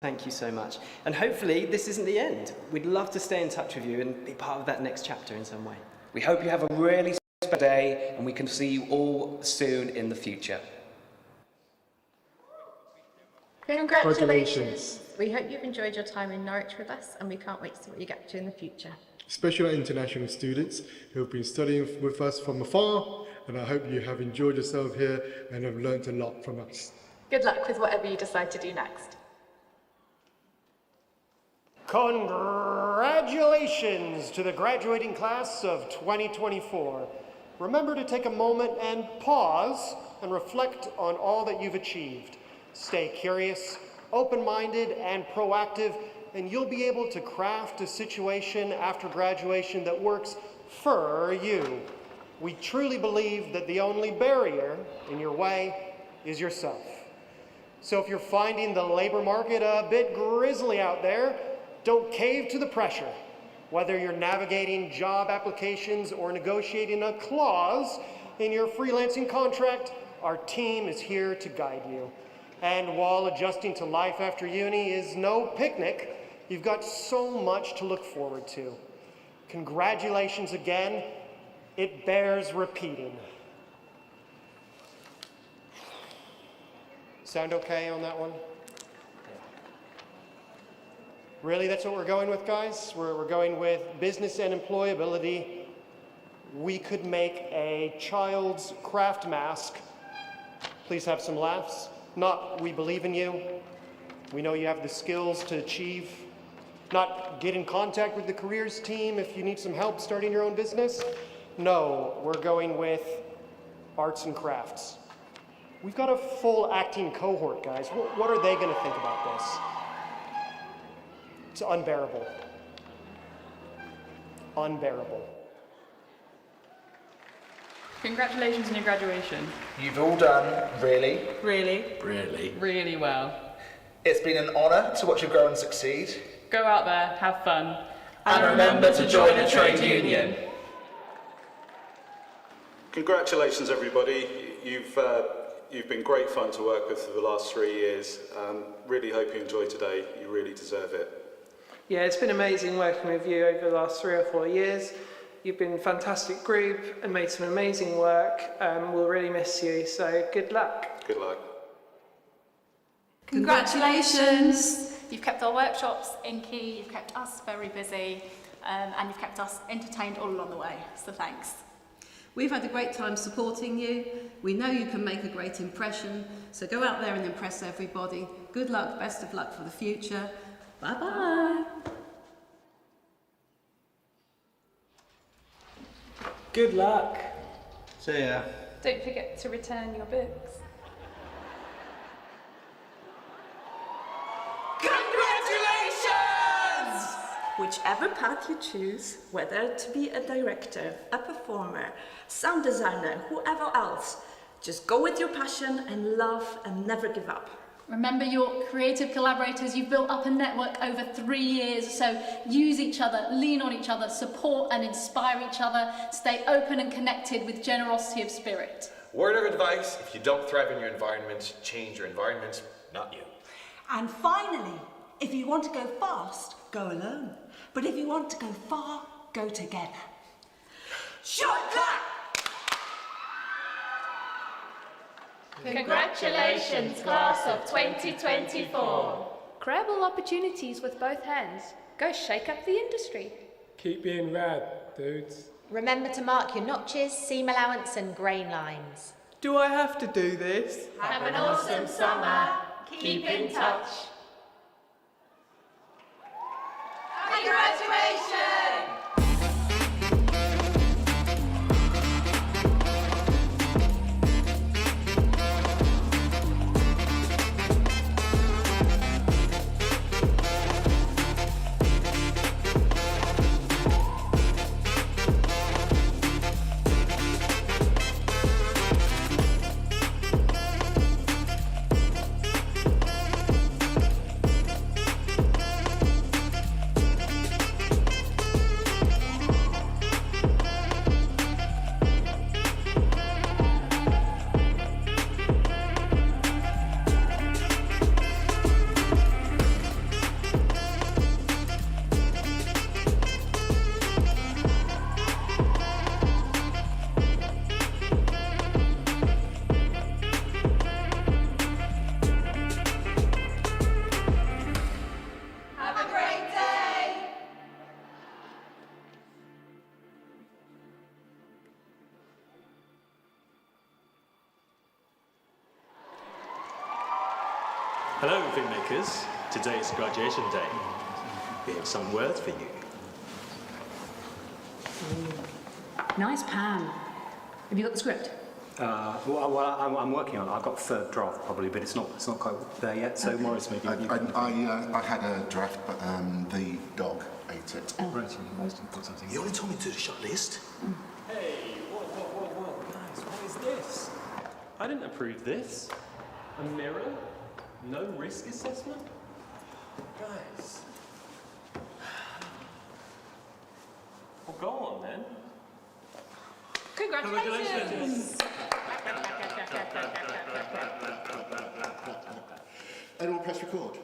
Thank you so much. And hopefully this isn't the end. We'd love to stay in touch with you and be part of that next chapter in some way. We hope you have a really special day and we can see you all soon in the future. Congratulations. We hope you've enjoyed your time in Norwich with us, and we can't wait to see what you get up to in the future. Especially our international students who have been studying with us from afar, and I hope you have enjoyed yourself here and have learnt a lot from us. Good luck with whatever you decide to do next. Congratulations to the graduating class of 2024. Remember to take a moment and pause and reflect on all that you've achieved. Stay curious, open-minded, and proactive, and you'll be able to craft a situation after graduation that works for you. We truly believe that the only barrier in your way is yourself. So if you're finding the labor market a bit grisly out there, don't cave to the pressure. Whether you're navigating job applications or negotiating a clause in your freelancing contract, our team is here to guide you. And while adjusting to life after uni is no picnic, you've got so much to look forward to. Congratulations again. It bears repeating. Sound okay on that one? Really, that's what we're going with, guys? We're going with business and employability. We could make a child's craft mask. Please have some laughs. Not, we believe in you. We know you have the skills to achieve. Not, get in contact with the careers team if you need some help starting your own business. No, we're going with arts and crafts. We've got a full acting cohort, guys. What are they going to think about this? It's unbearable. Unbearable. Congratulations on your graduation. You've all done really well. It's been an honour to watch you grow and succeed. Go out there, have fun. And remember to join a trade union. Congratulations, everybody. You've been great fun to work with for the last 3 years. Really hope you enjoyed today. You really deserve it. Yeah, it's been amazing working with you over the last 3 or 4 years. You've been a fantastic group and made some amazing work. We'll really miss you, so good luck. Good luck. Congratulations! You've kept our workshops in key, you've kept us very busy, and you've kept us entertained all along the way, so thanks. We've had a great time supporting you. We know you can make a great impression, so go out there and impress everybody. Good luck, best of luck for the future. Bye-bye. Good luck. See ya. Don't forget to return your books. Congratulations! Whichever path you choose, whether to be a director, a performer, sound designer, whoever else, just go with your passion and love and never give up. Remember your creative collaborators, you've built up a network over 3 years, so use each other, lean on each other, support and inspire each other, stay open and connected with generosity of spirit. Word of advice, if you don't thrive in your environment, change your environment, not you. And finally, if you want to go fast, go alone. But if you want to go far, go together. Short clap! Congratulations, class of 2024. Grab all opportunities with both hands. Go shake up the industry. Keep being rad, dudes. Remember to mark your notches, seam allowance and grain lines. Do I have to do this? Have an awesome summer. Keep in touch. Congratulations! Hello, filmmakers. Today is graduation day. We have some words for you. Nice pan. Have you got the script? I'm working on it. I've got third draft probably, but it's not quite there yet. So Morris, maybe you can... I had a draft, but the dog ate it. Right, put something. You only told me to do the shot list. Hey, whoa. Guys, what is this? I didn't approve this. A mirror? No risk assessment? Guys. Well, go on then. Congratulations! Anyone press record?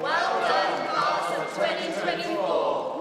Well done, class of 2024.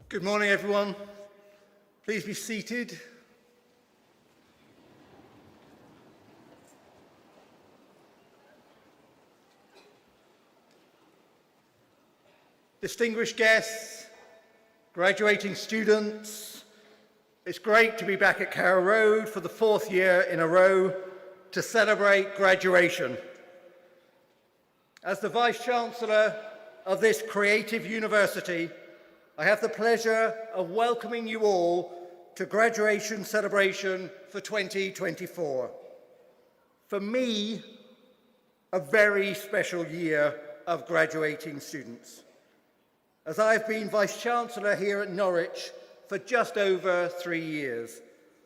Good morning, everyone. Please be seated. Distinguished guests, graduating students, it's great to be back at Carrow Road for the 4th year in a row to celebrate graduation. As the Vice-Chancellor of this creative university, I have the pleasure of welcoming you all to graduation celebration for 2024. For me, a very special year of graduating students, as I've been Vice-Chancellor here at Norwich for just over 3 years,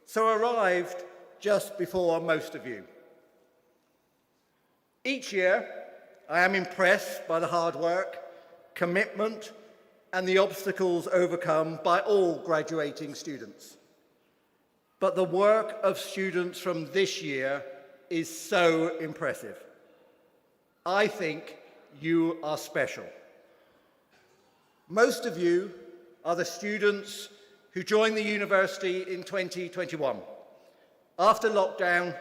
so arrived just before most of you. Each year, I am impressed by the hard work, commitment, and the obstacles overcome by all graduating students. But the work of students from this year is so impressive. I think you are special. Most of you are the students who joined the university in 2021, after lockdown,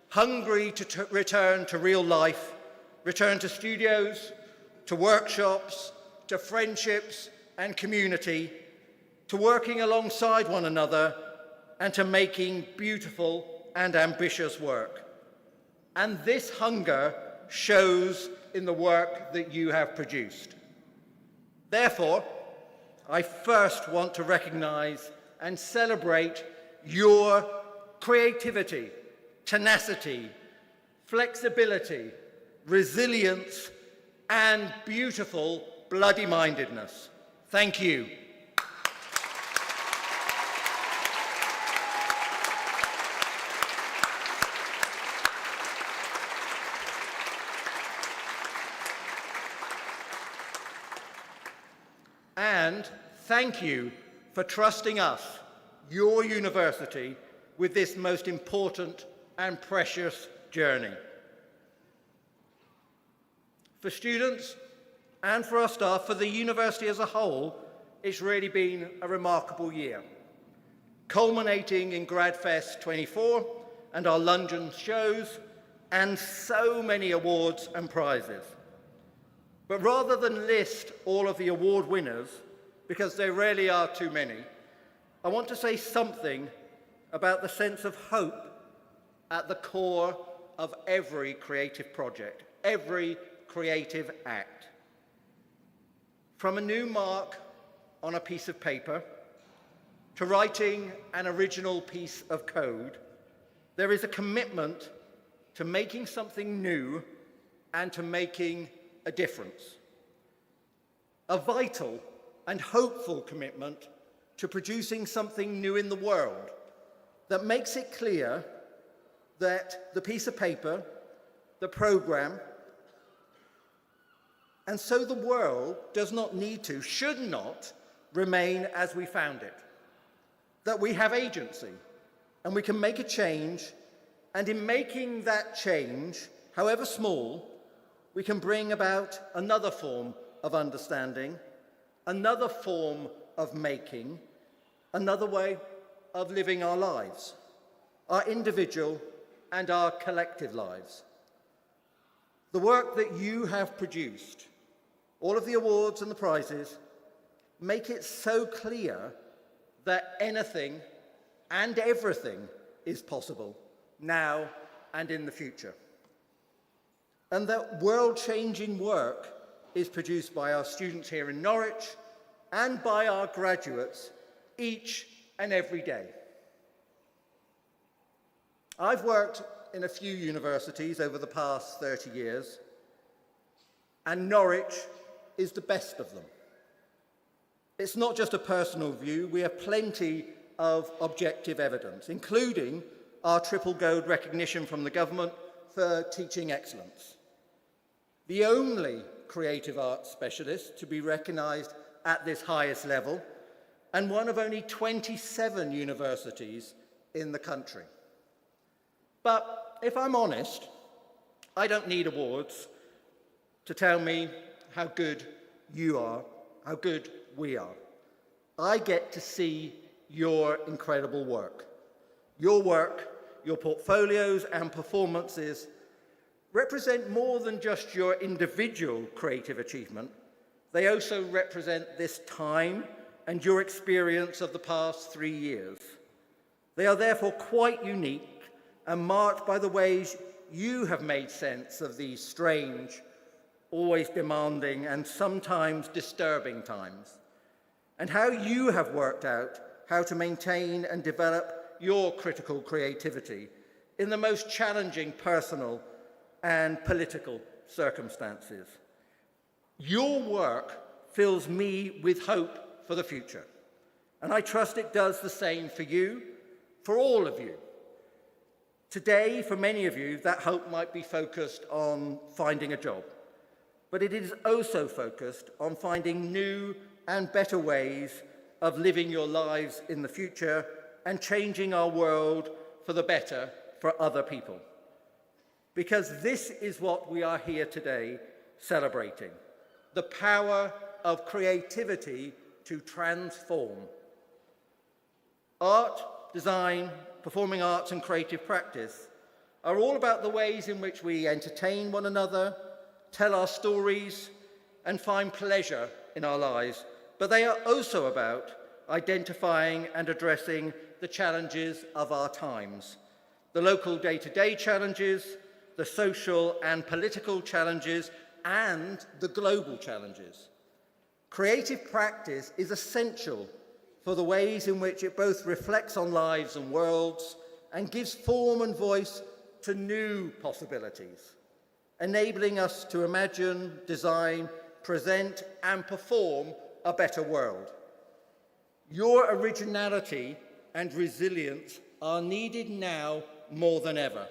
hungry to return to real life, return to studios, to workshops, to friendships and community, to working alongside one another, and to making beautiful and ambitious work. And this hunger shows in the work that you have produced. Therefore, I first want to recognize and celebrate your creativity, tenacity, flexibility, resilience, and beautiful bloody-mindedness. Thank you. And thank you for trusting us, your university, with this most important and precious journey. For students and for our staff, for the university as a whole, it's really been a remarkable year, culminating in GradFest 24 and our London shows, and so many awards and prizes. But rather than list all of the award winners, because there really are too many, I want to say something about the sense of hope at the core of every creative project, every creative act. From a new mark on a piece of paper to writing an original piece of code, there is a commitment to making something new and to making a difference. A vital and hopeful commitment to producing something new in the world that makes it clear that the piece of paper, the program, and so the world does not need to, should not, remain as we found it. That we have agency and we can make a change, and in making that change, however small, we can bring about another form of understanding, another form of making, another way of living our lives, our individual and our collective lives. The work that you have produced, all of the awards and the prizes, make it so clear that anything and everything is possible now and in the future. And that world-changing work is produced by our students here in Norwich and by our graduates each and every day. I've worked in a few universities over the past 30 years, and Norwich is the best of them. It's not just a personal view, we have plenty of objective evidence, including our triple gold recognition from the government for teaching excellence. The only creative arts specialist to be recognised at this highest level, and one of only 27 universities in the country. But if I'm honest, I don't need awards to tell me how good you are, how good we are. I get to see your incredible work. Your work, your portfolios and performances represent more than just your individual creative achievement. They also represent this time and your experience of the past 3 years. They are therefore quite unique and marked by the ways you have made sense of these strange, always demanding and sometimes disturbing times, and how you have worked out how to maintain and develop your critical creativity in the most challenging personal and political circumstances. Your work fills me with hope for the future, and I trust it does the same for you, for all of you. Today, for many of you, that hope might be focused on finding a job, but it is also focused on finding new and better ways of living your lives in the future and changing our world for the better for other people. Because this is what we are here today celebrating, the power of creativity to transform. Art, design, performing arts and creative practice are all about the ways in which we entertain one another, tell our stories, and find pleasure in our lives. But they are also about identifying and addressing the challenges of our times, the local day-to-day challenges, the social and political challenges, and the global challenges. Creative practice is essential for the ways in which it both reflects on lives and worlds and gives form and voice to new possibilities, enabling us to imagine, design, present, and perform a better world. Your originality and resilience are needed now more than ever.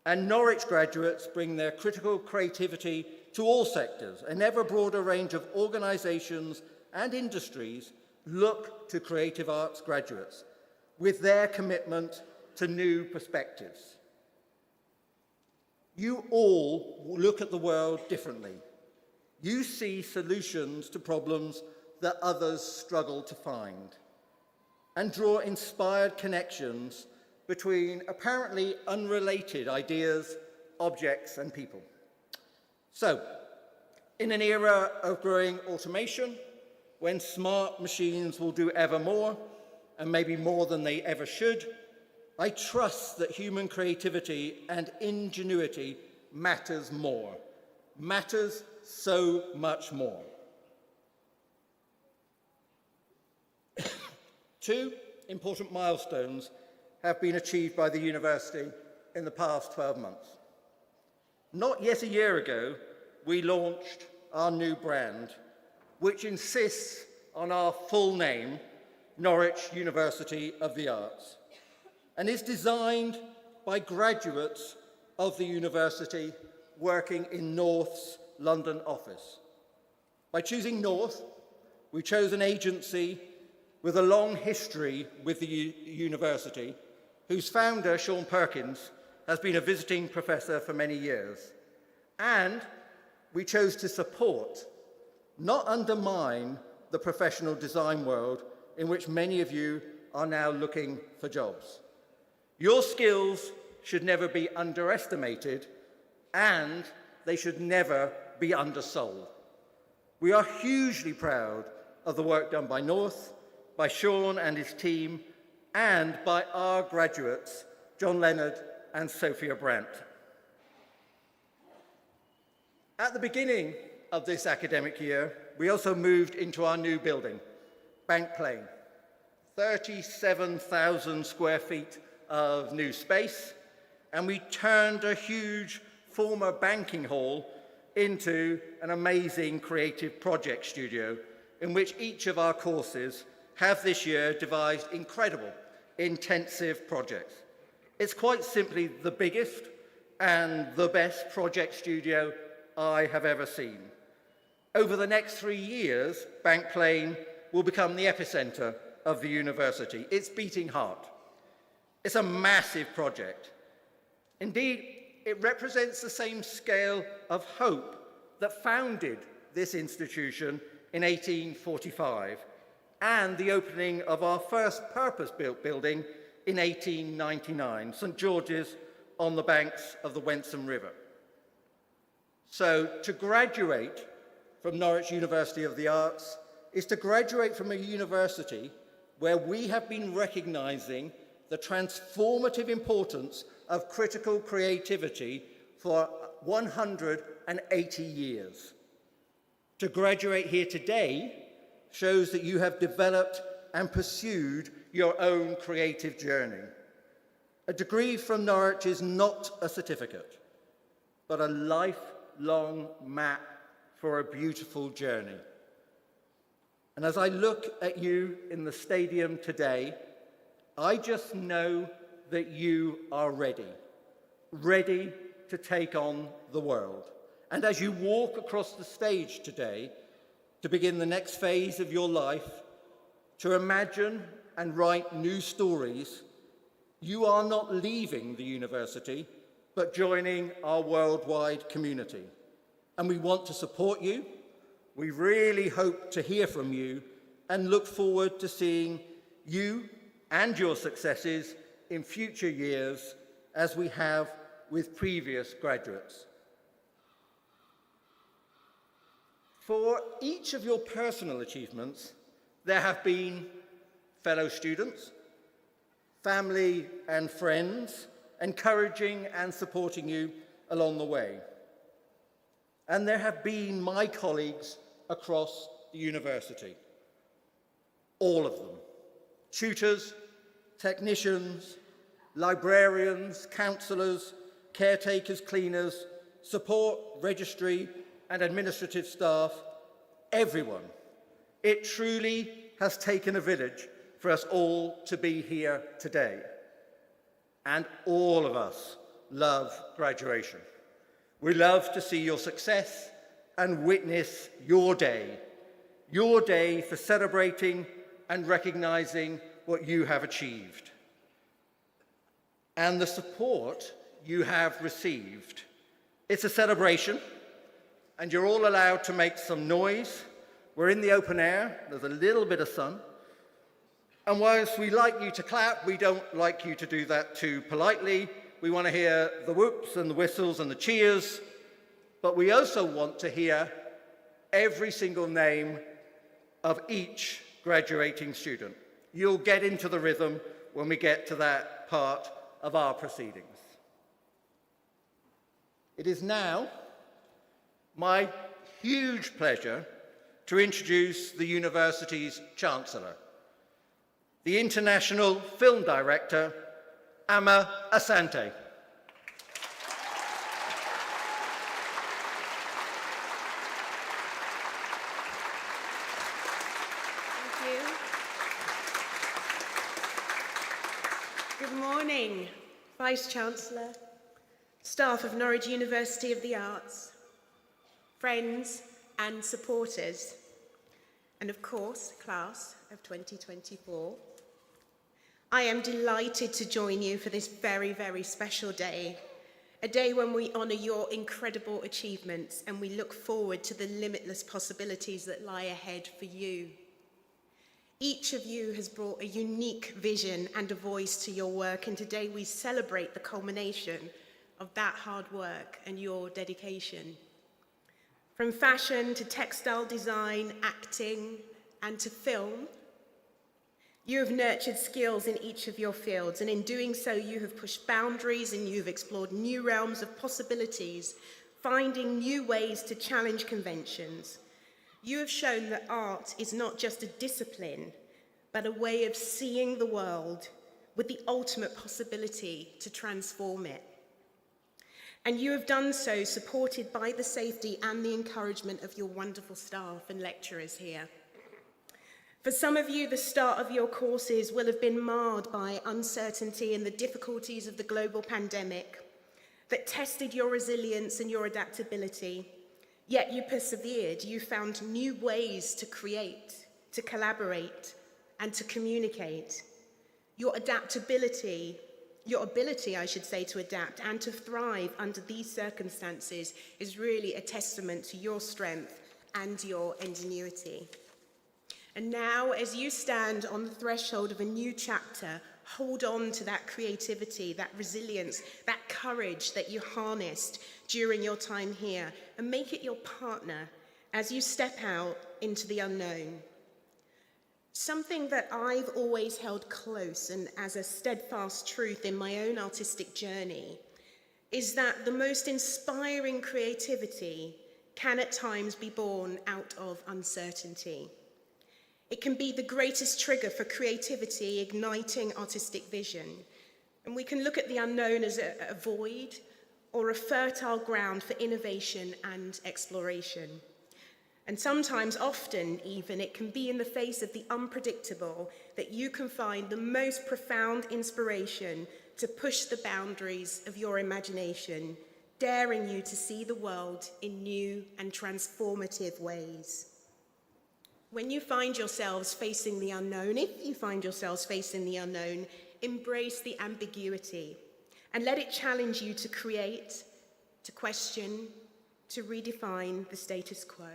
And Norwich graduates bring their critical creativity to all sectors. An ever broader range of organisations and industries look to creative arts graduates with their commitment to new perspectives. You all look at the world differently. You see solutions to problems that others struggle to find, and draw inspired connections between apparently unrelated ideas, objects, and people. So, in an era of growing automation, when smart machines will do ever more, and maybe more than they ever should, I trust that human creativity and ingenuity matters more, matters so much more. Two important milestones have been achieved by the university in the past 12 months. Not yet a year ago, we launched our new brand, which insists on our full name, Norwich University of the Arts, and is designed by graduates of the university working in North's London office. By choosing North, we chose an agency with a long history with the university, whose founder, Sean Perkins, has been a visiting professor for many years. And we chose to support, not undermine, the professional design world in which many of you are now looking for jobs. Your skills should never be underestimated, and they should never be undersold. We are hugely proud of the work done by North, by Sean and his team, and by our graduates, John Leonard and Sophia Brandt. At the beginning of this academic year, we also moved into our new building, Bank Plain, 37,000 square feet of new space, and we turned a huge former banking hall into an amazing creative project studio in which each of our courses have this year devised incredible, intensive projects. It's quite simply the biggest and the best project studio I have ever seen. Over the next 3 years, Bank Plain will become the epicenter of the university, its beating heart. It's a massive project. Indeed, it represents the same scale of hope that founded this institution in 1845 and the opening of our first purpose-built building in 1899, St. George's on the banks of the Wensum River. So to graduate from Norwich University of the Arts is to graduate from a university where we have been recognizing the transformative importance of critical creativity for 180 years. To graduate here today shows that you have developed and pursued your own creative journey. A degree from Norwich is not a certificate, but a lifelong map for a beautiful journey. And as I look at you in the stadium today, I just know that you are ready to take on the world. And as you walk across the stage today to begin the next phase of your life, to imagine and write new stories, you are not leaving the university, but joining our worldwide community. And we want to support you. We really hope to hear from you and look forward to seeing you and your successes in future years, as we have with previous graduates. For each of your personal achievements, There have been fellow students, family and friends, encouraging and supporting you along the way. And there have been my colleagues across the university, all of them, tutors, technicians, librarians, counsellors, caretakers, cleaners, support, registry and administrative staff, everyone. It truly has taken a village for us all to be here today. And all of us love graduation. We love to see your success and witness your day for celebrating and recognising what you have achieved. And the support you have received. It's a celebration, and you're all allowed to make some noise. We're in the open air, there's a little bit of sun. And whilst we like you to clap, we don't like you to do that too politely. We want to hear the whoops and the whistles and the cheers, but we also want to hear every single name of each graduating student. You'll get into the rhythm when we get to that part of our proceedings. It is now my huge pleasure to introduce the university's Chancellor, the International Film Director, Ama Asante. Thank you. Good morning, Vice-Chancellor, staff of Norwich University of the Arts, friends and supporters, and of course, class of 2024. I am delighted to join you for this very, very special day, a day when we honour your incredible achievements and we look forward to the limitless possibilities that lie ahead for you. Each of you has brought a unique vision and a voice to your work, and today we celebrate the culmination of that hard work and your dedication. From fashion to textile design, acting, and to film, you have nurtured skills in each of your fields, and in doing so, you have pushed boundaries and you've explored new realms of possibilities, finding new ways to challenge conventions. You have shown that art is not just a discipline, but a way of seeing the world with the ultimate possibility to transform it. And you have done so supported by the safety and the encouragement of your wonderful staff and lecturers here. For some of you, the start of your courses will have been marred by uncertainty and the difficulties of the global pandemic that tested your resilience and your adaptability. Yet you persevered. You found new ways to create, to collaborate, and to communicate. Your adaptability, your ability, I should say, to adapt and to thrive under these circumstances is really a testament to your strength and your ingenuity. And now, as you stand on the threshold of a new chapter, hold on to that creativity, that resilience, that courage that you harnessed during your time here, and make it your partner as you step out into the unknown. Something that I've always held close and as a steadfast truth in my own artistic journey is that the most inspiring creativity can at times be born out of uncertainty. It can be the greatest trigger for creativity, igniting artistic vision. And we can look at the unknown as a void or a fertile ground for innovation and exploration. And sometimes, often even, it can be in the face of the unpredictable that you can find the most profound inspiration to push the boundaries of your imagination, daring you to see the world in new and transformative ways. When you find yourselves facing the unknown, if you find yourselves facing the unknown, embrace the ambiguity and let it challenge you to create, to question, to redefine the status quo.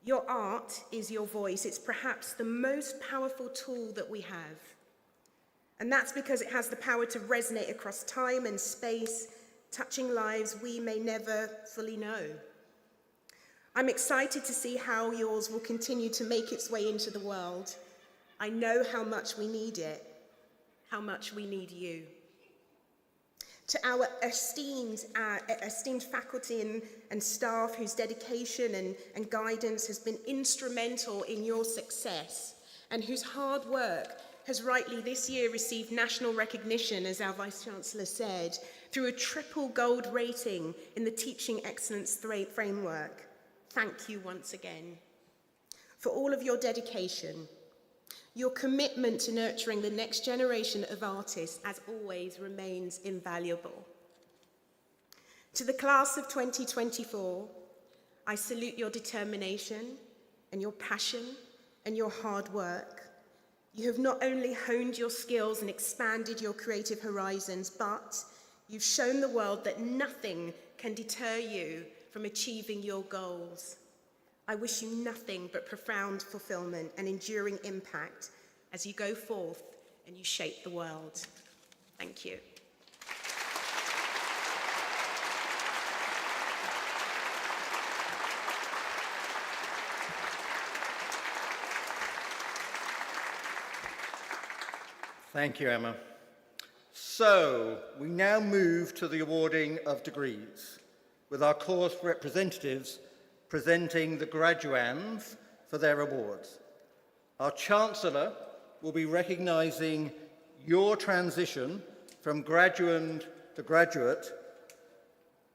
Your art is your voice. It's perhaps the most powerful tool that we have. And that's because it has the power to resonate across time and space, touching lives we may never fully know. I'm excited to see how yours will continue to make its way into the world. I know how much we need it, how much we need you. To our esteemed faculty and staff whose dedication and guidance has been instrumental in your success and whose hard work has rightly this year received national recognition, as our Vice-Chancellor said, through a triple gold rating in the Teaching Excellence Framework. Thank you once again for all of your dedication. Your commitment to nurturing the next generation of artists, as always, remains invaluable. To the class of 2024, I salute your determination and your passion and your hard work. You have not only honed your skills and expanded your creative horizons, but you've shown the world that nothing can deter you from achieving your goals. I wish you nothing but profound fulfillment and enduring impact as you go forth and you shape the world. Thank you. Thank you, Emma. So, we now move to the awarding of degrees, with our course representatives presenting the graduands for their awards. Our Chancellor will be recognising your transition from graduand to graduate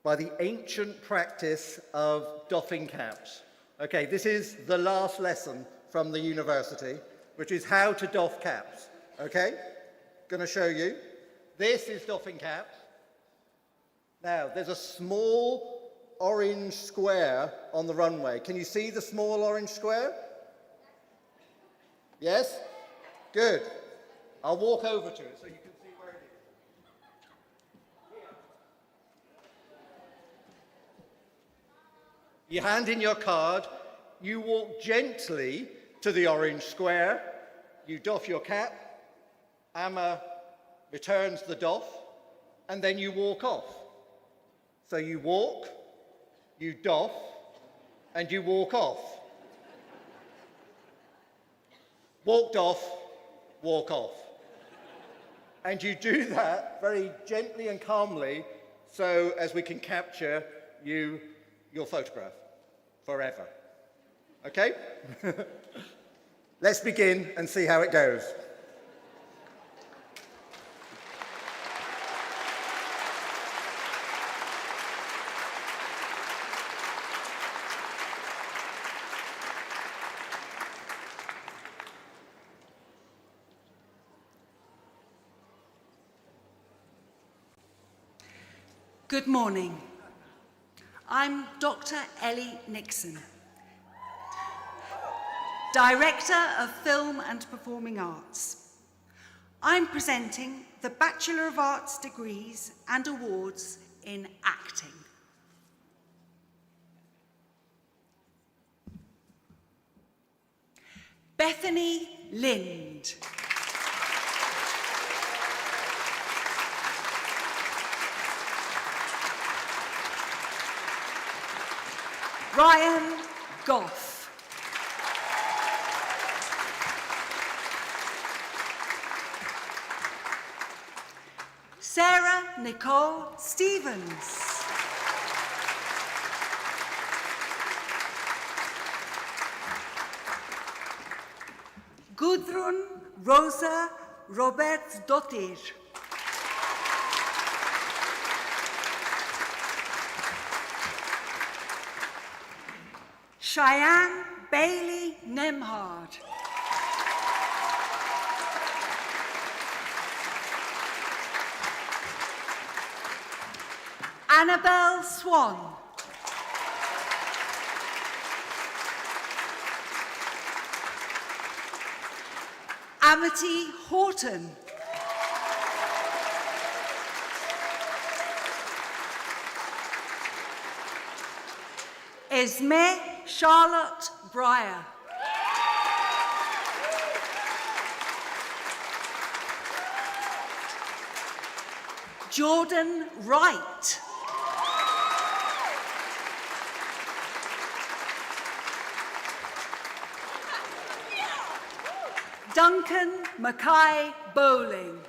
by the ancient practice of doffing caps. Okay, this is the last lesson from the university, which is how to doff caps. Okay, going to show you. This is doffing caps. Now, there's a small orange square on the runway. Can you see the small orange square? Yes? Good. I'll walk over to it so you can see where it is. You hand in your card, you walk gently to the orange square, you doff your cap, Amma returns the doff, and then you walk off. So you walk, you doff, and you walk off. Walked off, walk off. And you do that very gently and calmly so as we can capture your photograph forever. Okay? Let's begin and see how it goes. Good morning. I'm Dr. Ellie Nixon, Director of Film and Performing Arts. I'm presenting the Bachelor of Arts degrees and awards in acting. Bethany Lind. Ryan Goff. Sarah Nicole Stevens. Gudrun Rosa Robertsdottir. Cheyenne Bailey Nemhard. Annabelle Swan. Amity Horton. Esme Charlotte Breyer. Jordan Wright. Duncan Mackay Bowling.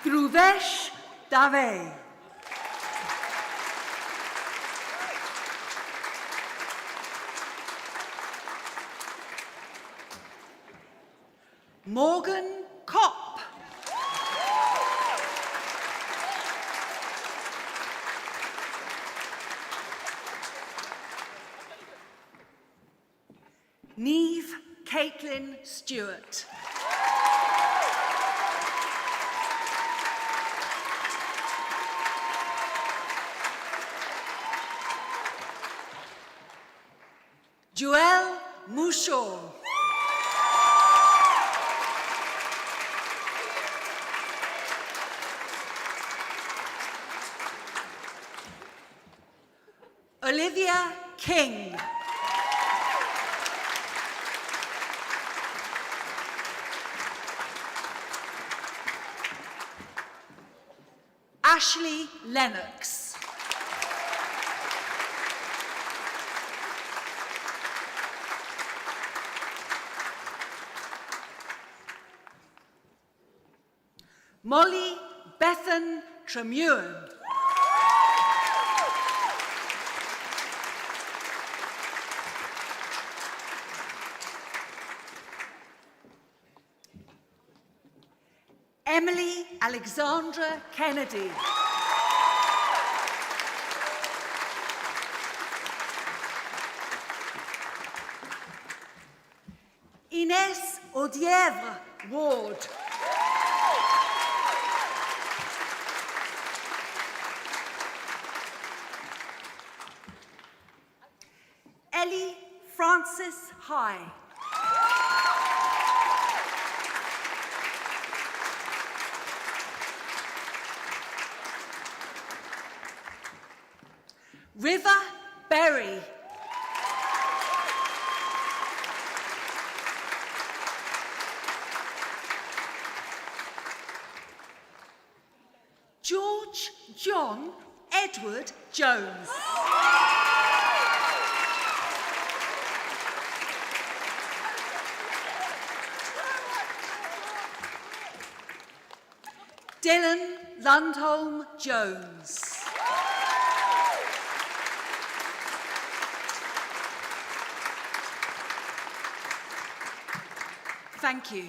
Dhruvesh Dave. Morgan Kopp. Neve Caitlin Stewart. Joel Mouchon. Olivia King. Ashley Lennox. Molly Bethan Tremuan. Emily Alexandra Kennedy. Ines Audievre Ward. Ellie Francis High. River Berry. George John Edward Jones. Dylan Lundholm Jones. Thank you.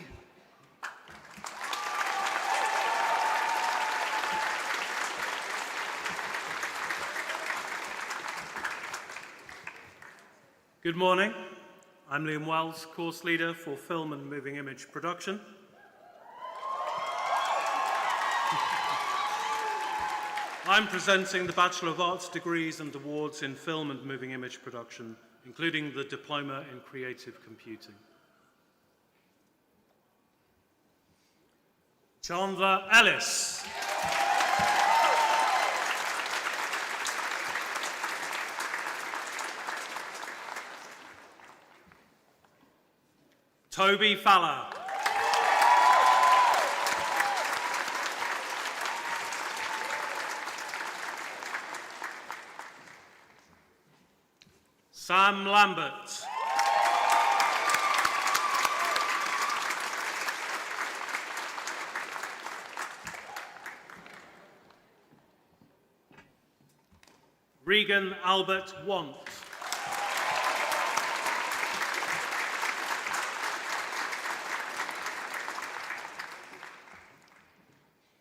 Good morning. I'm Liam Wells, course leader for Film and Moving Image Production. I'm presenting the Bachelor of Arts degrees and awards in Film and Moving Image Production, including the Diploma in Creative Computing. Chandler Ellis. Toby Fowler. Sam Lambert. Regan Albert Want.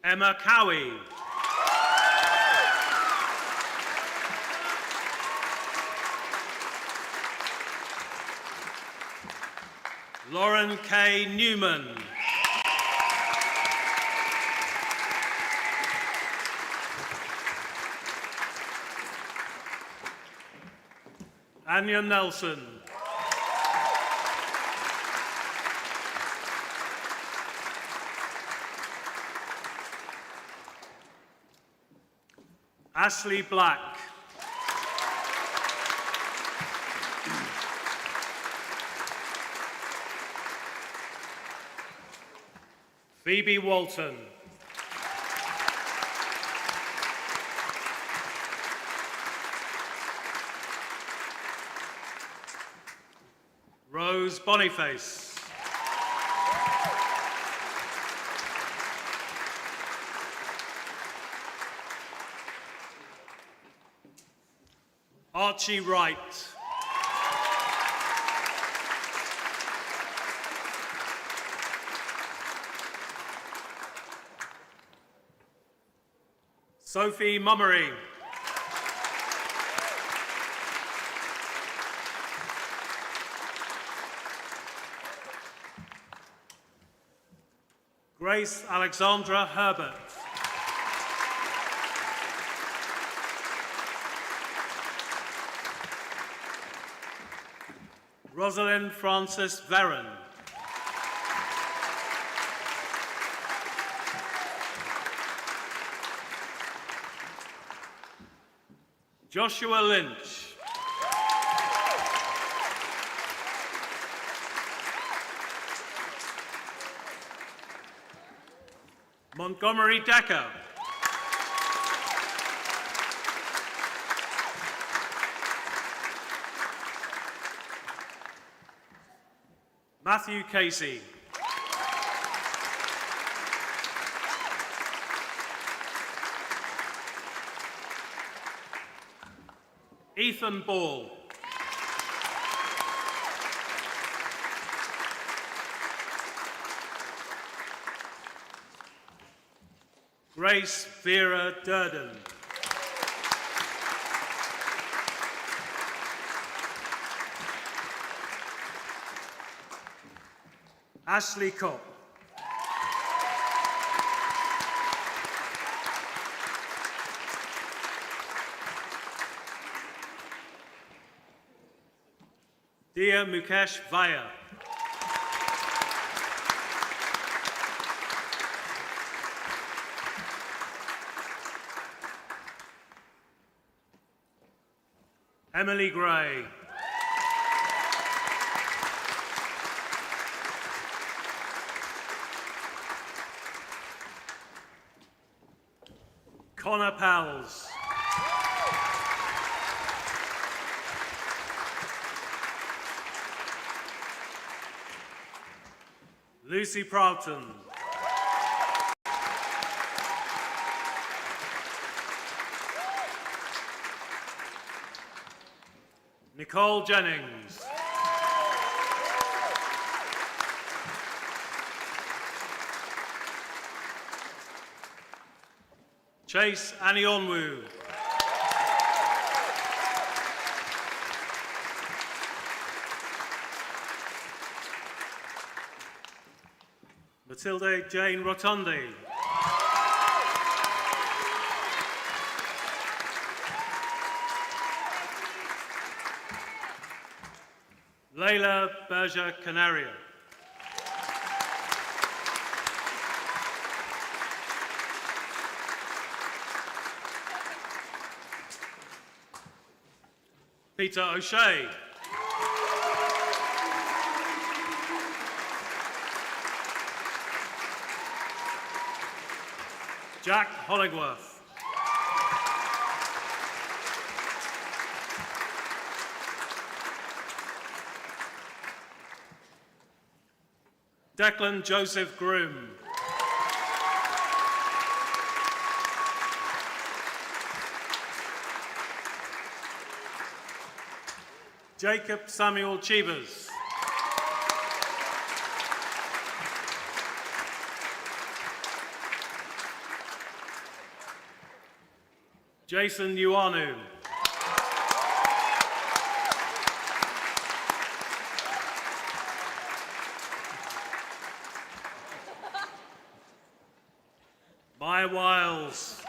Emma Cowie. Lauren K. Newman. Anya Nelson. Ashley Black. Phoebe Walton. Rose Boniface. Archie Wright. Sophie Mummery. Grace Alexandra Herbert. Rosalind Frances Veron. Joshua Lynch. Montgomery Decker. Matthew Casey. Ethan Ball. Grace Vera Durden. Ashley Kopp. Dia Mukesh Vaya. Emily Gray. Connor Pals. Lucy Proughton. Nicole Jennings. Chase Anionwu. Matilda Jane Rotundi. Leila Berger Canario. Peter O'Shea. Jack Hollingworth. Declan Joseph Groom. Jacob Samuel Chivers. Jason Yuanu. Maya Wiles.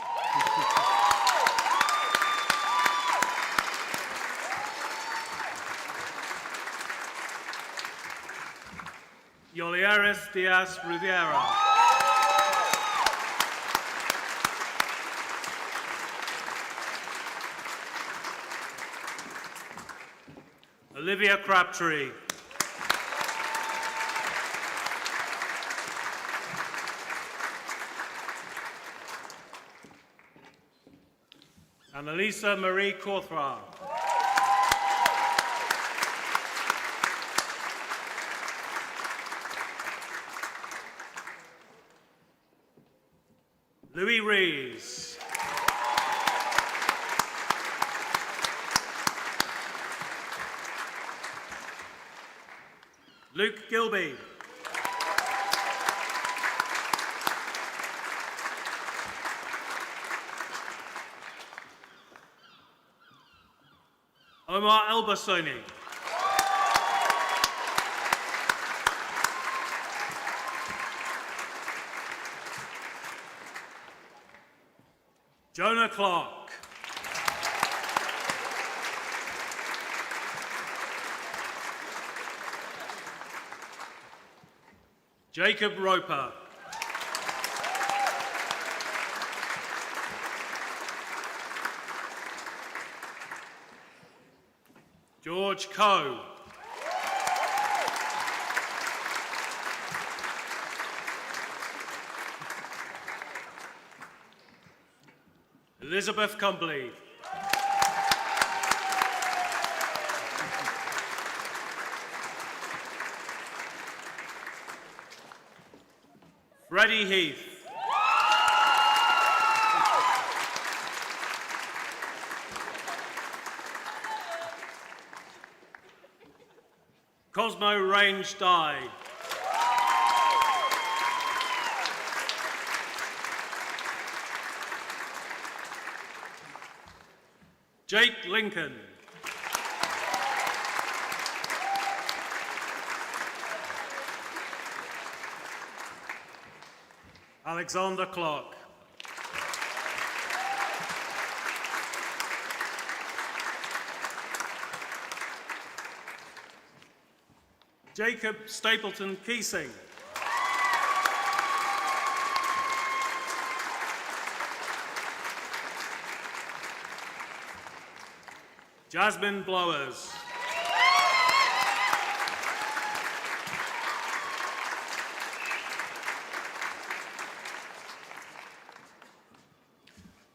Yolieres Diaz Rivera. Olivia Crabtree. Annalisa Marie Cawthron. Rees. Luke Gilby. Omar Elbasoni. Jonah Clark. Jacob Roper. George Coe. Elizabeth Cumberley. Freddie Heath. Cosmo Range Dye. Jake Lincoln. Alexander Clark. Jacob Stapleton Keesing. Jasmine Blowers.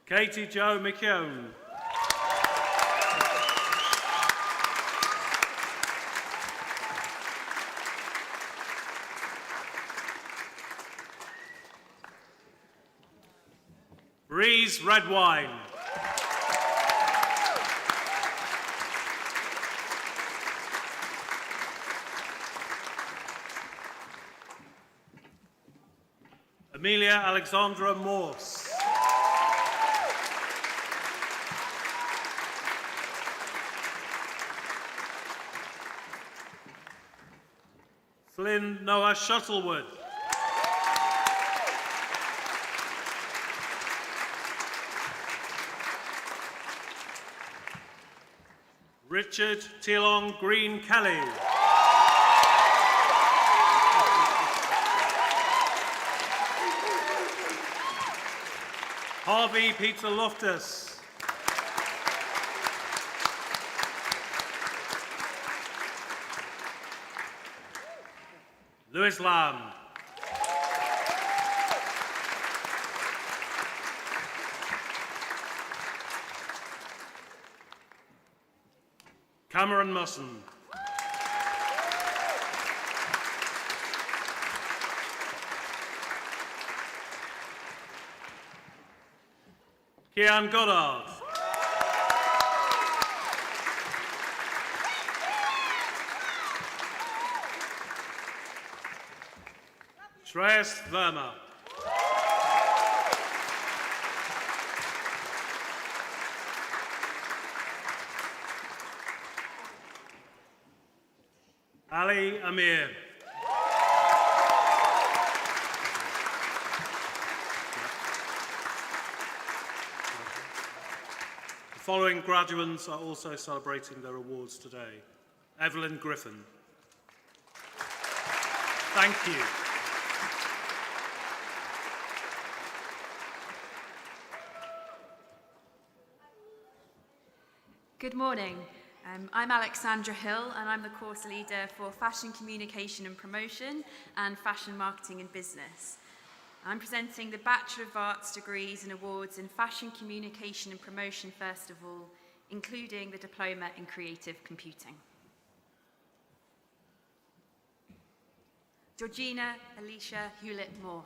Katie Jo McKeown. Breeze Redwine. Amelia Alexandra Morse. Flynn Noah Shuttlewood. Richard Tilong Green Kelly. Harvey Peter Loftus. Lewis Lamb. Cameron Musson. Kian Goddard. Shreyas Verma. Ali Amir. The following graduates are also celebrating their awards today. Evelyn Griffin. Thank you. Good morning. I'm Alexandra Hill and I'm the course leader for Fashion Communication and Promotion and Fashion Marketing and Business. I'm presenting the Bachelor of Arts degrees and awards in Fashion Communication and Promotion first of all, including the Diploma in Creative Computing. Georgina Alicia Hewlett-Moore.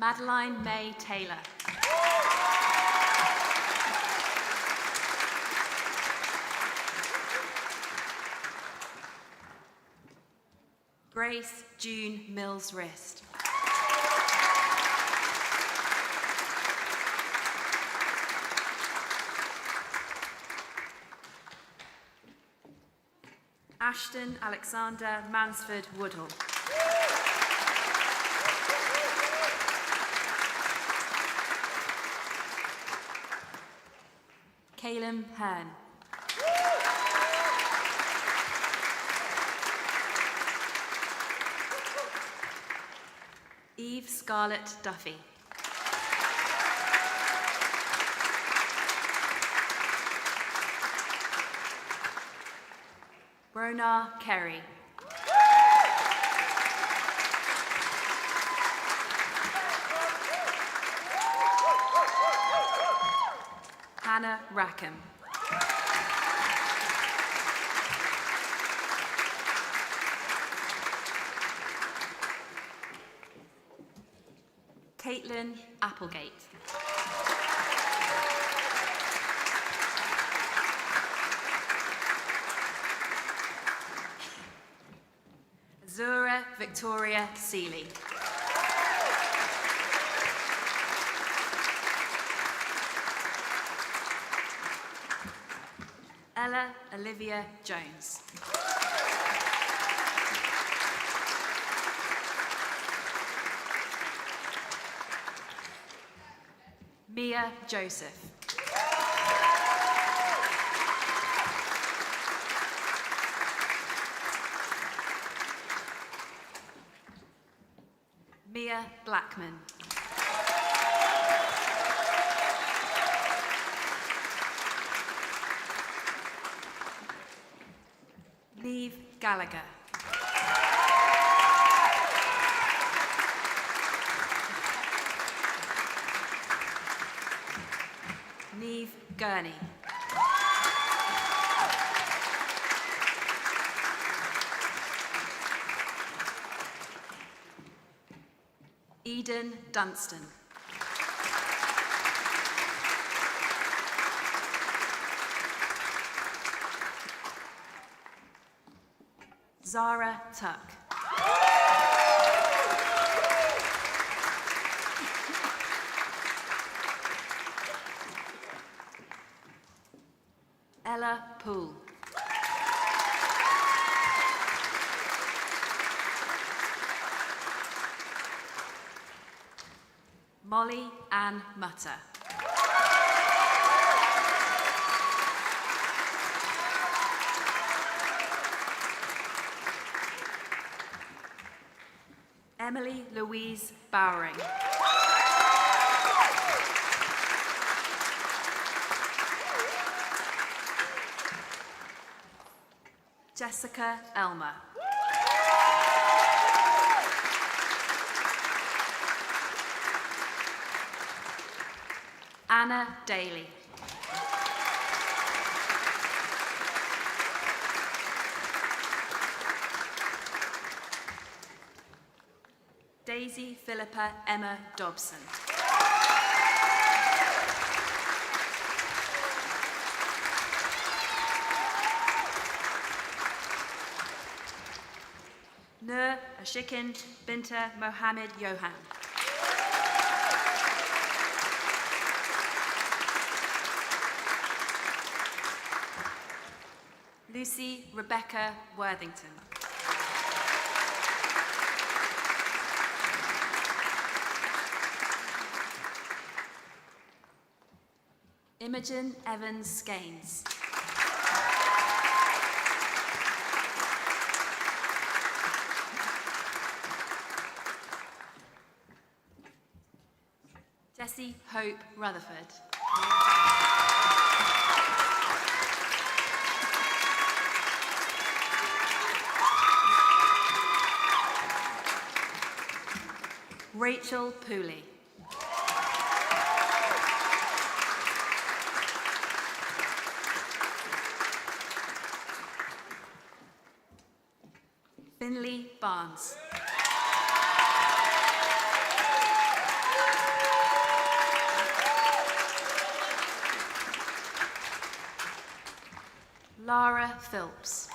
Madeline May Taylor. Grace June Mills Wrist. Ashton Alexander Mansford Woodhull. Caleb Hearn. Eve Scarlett Duffy. Brona Kerry. Hannah Rackham. Caitlin Applegate. Zura Victoria Seeley. Ella Olivia Jones. Mia Joseph. Mia Blackman. Neve Gallagher. Neve Gurney. Eden Dunstan. Zara Tuck. Ella Poole. Molly Ann Mutter. Emily Louise Bowering. Jessica Elmer. Anna Daly. Daisy Philippa Emma Dobson. Nur Ashikin Binta Mohammed Johan. Lucy Rebecca Worthington. Imogen Evans Skanes. Jessie Hope Rutherford. Rachel Pooley. Finley Barnes. Philps.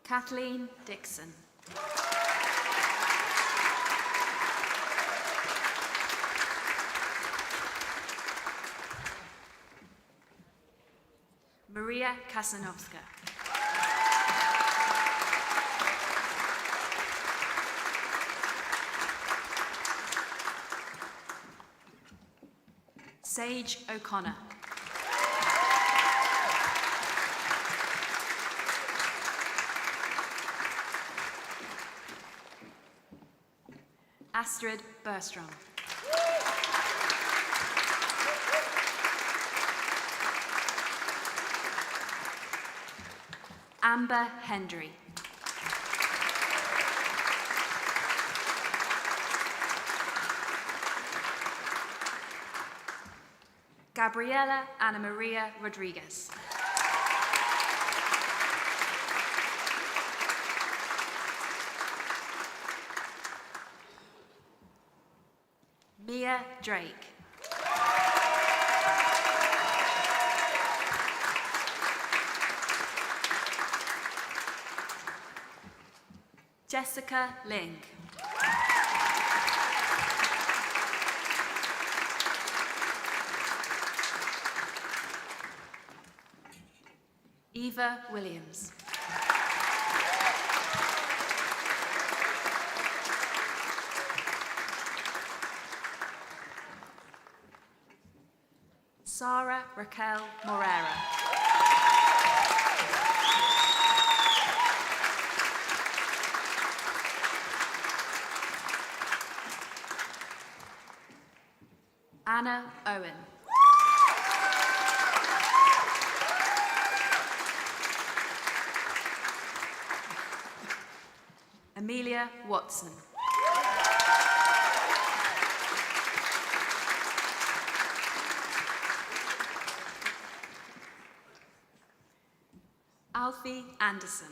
Kathleen Dixon. Maria Kasanowska. Sage O'Connor. Astrid Berstrom. Amber Hendry. Gabriela Ana Maria Rodriguez. Mia Drake. Jessica Ling. Eva Williams. Sarah Raquel Morera. Anna Owen. Amelia Watson. Alfie Anderson.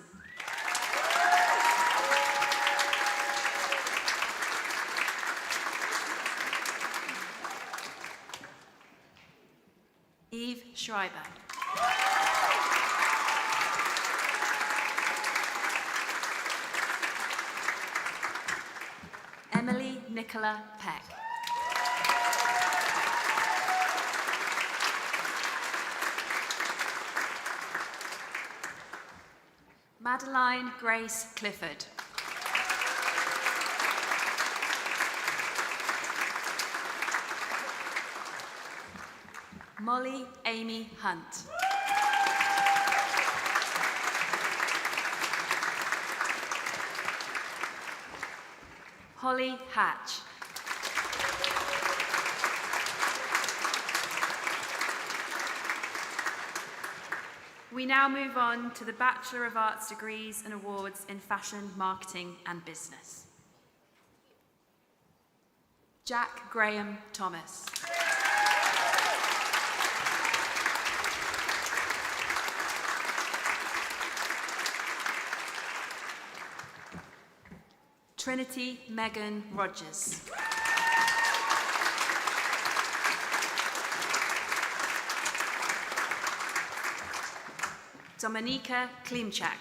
Eve Schreiber. Emily Nicola Peck. Madeline Grace Clifford. Molly Amy Hunt. Holly Hatch. We now move on to the Bachelor of Arts degrees and awards in fashion, marketing and business. Jack Graham Thomas. Trinity Megan Rogers. Dominika Klimczak.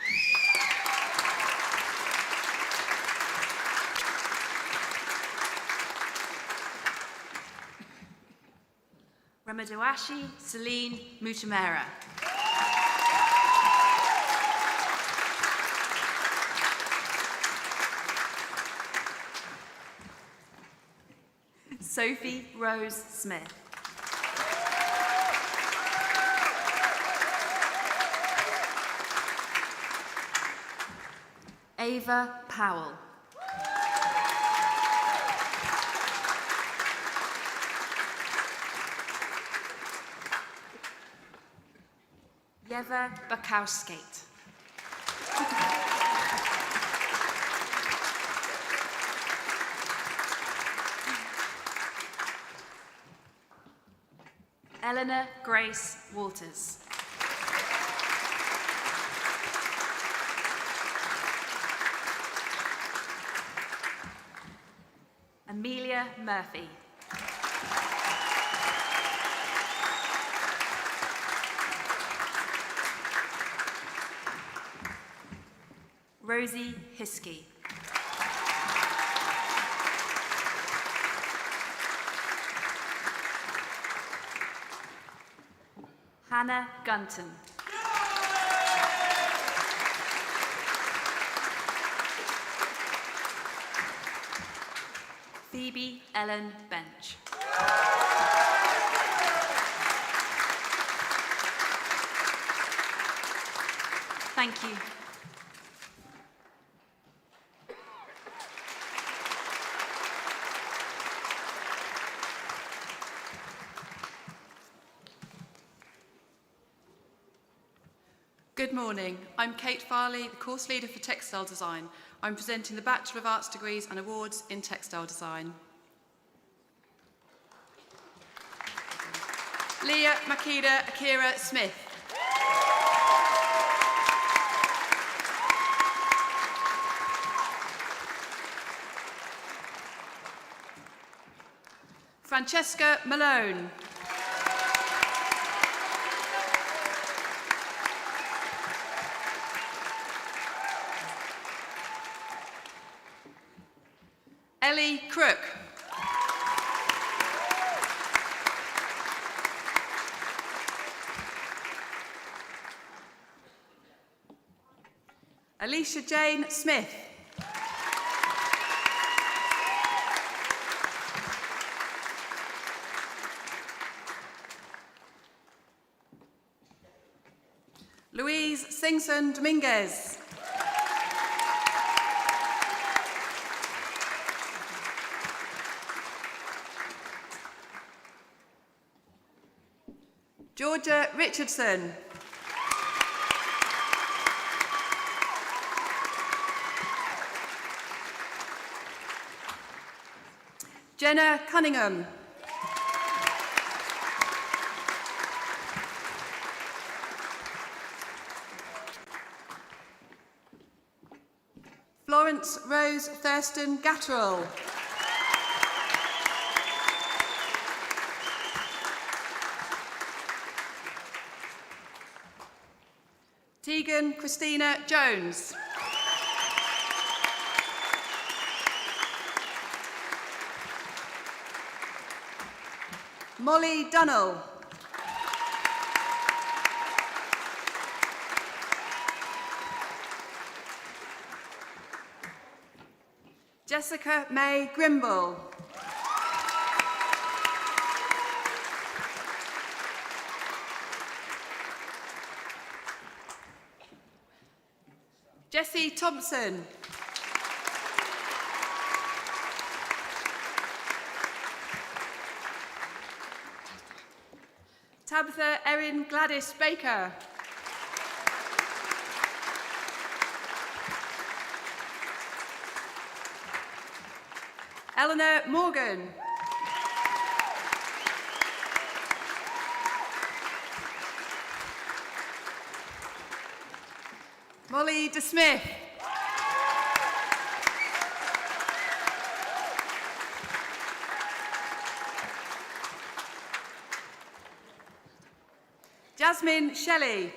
Ramadowashi Celine Mutamera. Sophie Rose Smith. Ava Powell. Yeva Bakowskate. Eleanor Grace Walters. Leah Murphy. Rosie Hiskey. Hannah Gunton. Phoebe Ellen Bench. Thank you. Good morning. I'm Kate Farley, the course leader for Textile Design. I'm presenting the Bachelor of Arts degrees and awards in Textile Design. Leah Makeda Akira Smith. Francesca Malone. Ellie Crook. Alicia Jane Smith. Louise Singson Dominguez. Georgia Richardson. Jenna Cunningham. Florence Rose Thurston Gatterall. Tegan Christina Jones. Molly Dunnell. Jessica May Grimble. Jessie Thompson. Tabitha Erin Gladys Baker. Eleanor Morgan. Molly DeSmith. Jasmine Shelley.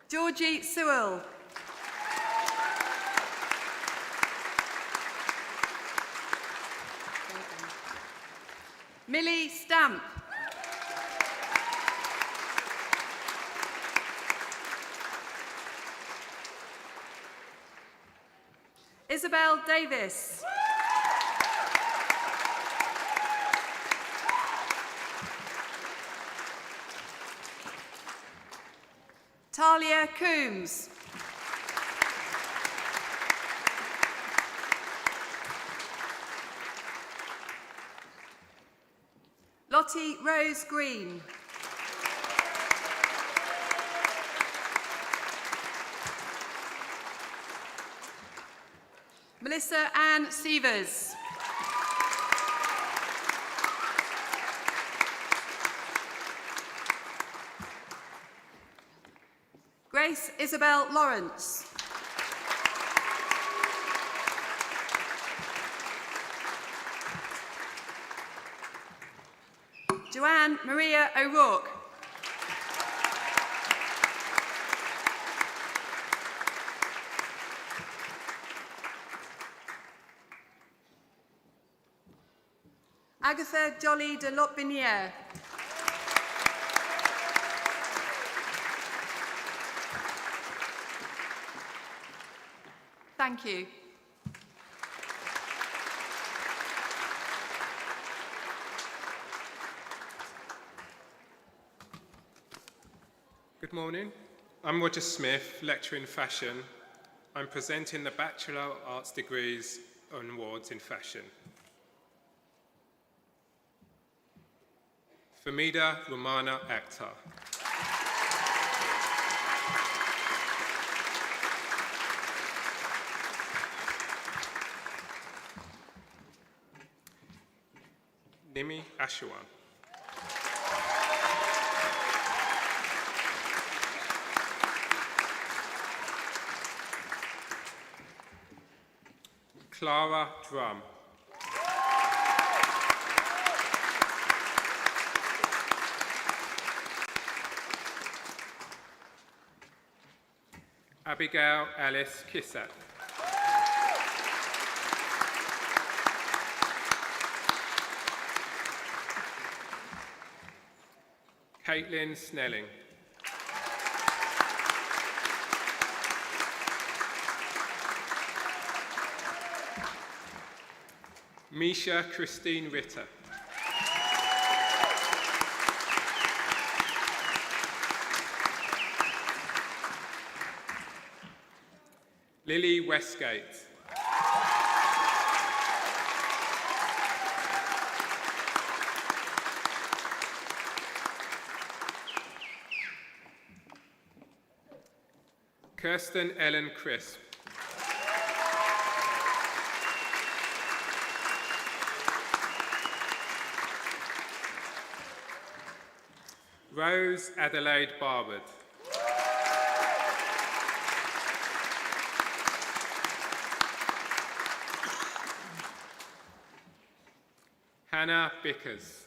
Georgie Sewell. Millie Stamp. Isabel Davis. Talia Coombs. Lottie Rose Green. Melissa Ann Sievers. Grace Isabel Lawrence. Joanne Maria O'Rourke. Agatha Jolly de Lotbiniere. Thank you. Good morning. I'm Roger Smith, lecturer in fashion. I'm presenting the Bachelor of Arts degrees and awards in fashion. Famida Romana Akhtar. Nimi Ashawan. Clara Drum. Abigail Alice Kissat. Caitlin Snelling. Misha Christine Ritter. Lily Westgate. Kirsten Ellen Crisp. Rose Adelaide Barbard. Hannah Bickers.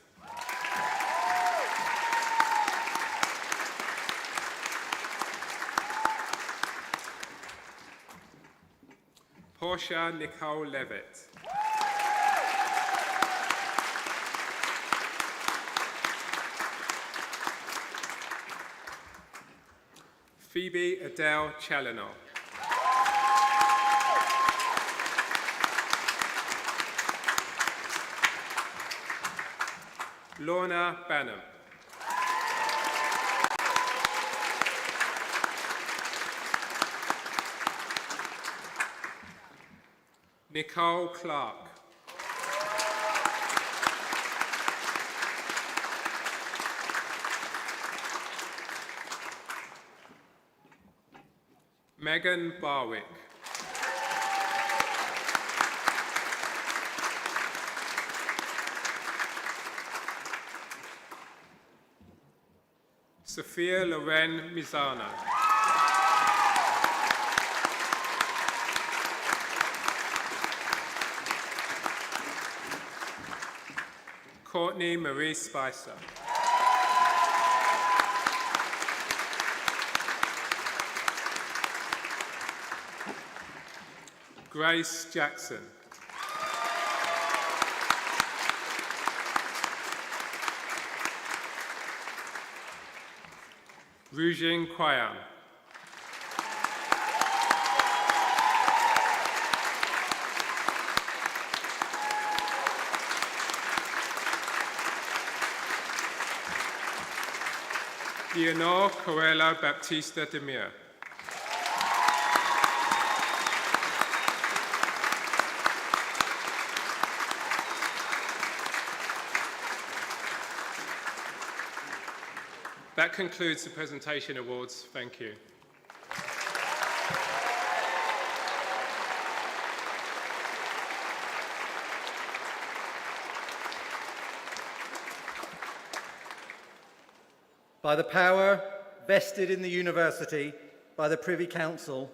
Portia Nicole Levitt. Phoebe Adele Challenor. Lorna Banham. Nicole Clark. Megan Barwick. Sophia Loren Mizana. Courtney Marie Spicer. Grace Jackson. Rujing Kwayan. Leonor Coelho Baptista Demir. That concludes the presentation awards. Thank you. By the power vested in the university, by the Privy Council,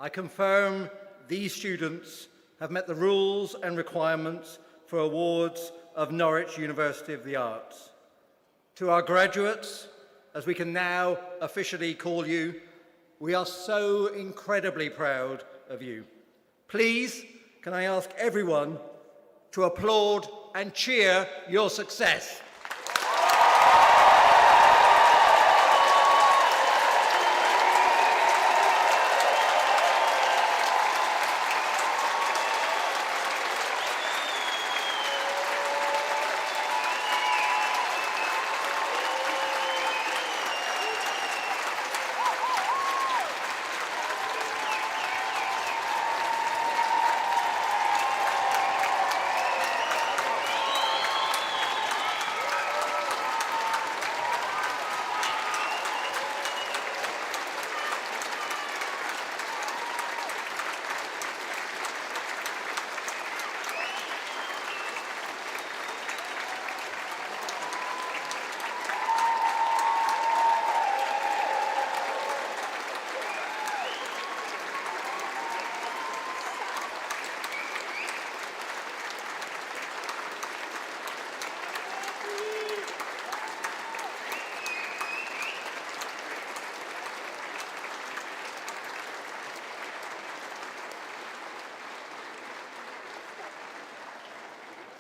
I confirm these students have met the rules and requirements for awards of Norwich University of the Arts. To our graduates, as we can now officially call you, we are so incredibly proud of you. Please, can I ask everyone to applaud and cheer your success?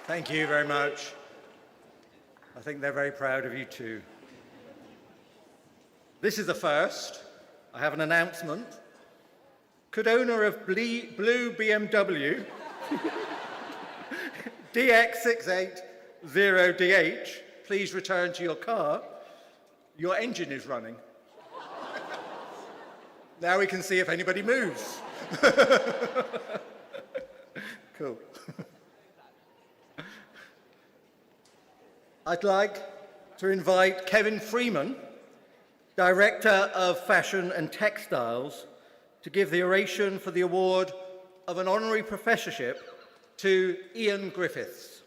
Thank you very much. I think they're very proud of you too. This is the first. I have an announcement. Could owner of blue BMW DX680DH please return to your car? Your engine is running. Now we can see if anybody moves. Cool. I'd like to invite Kevin Freeman, Director of Fashion and Textiles, to give the oration for the award of an honorary professorship to Ian Griffiths.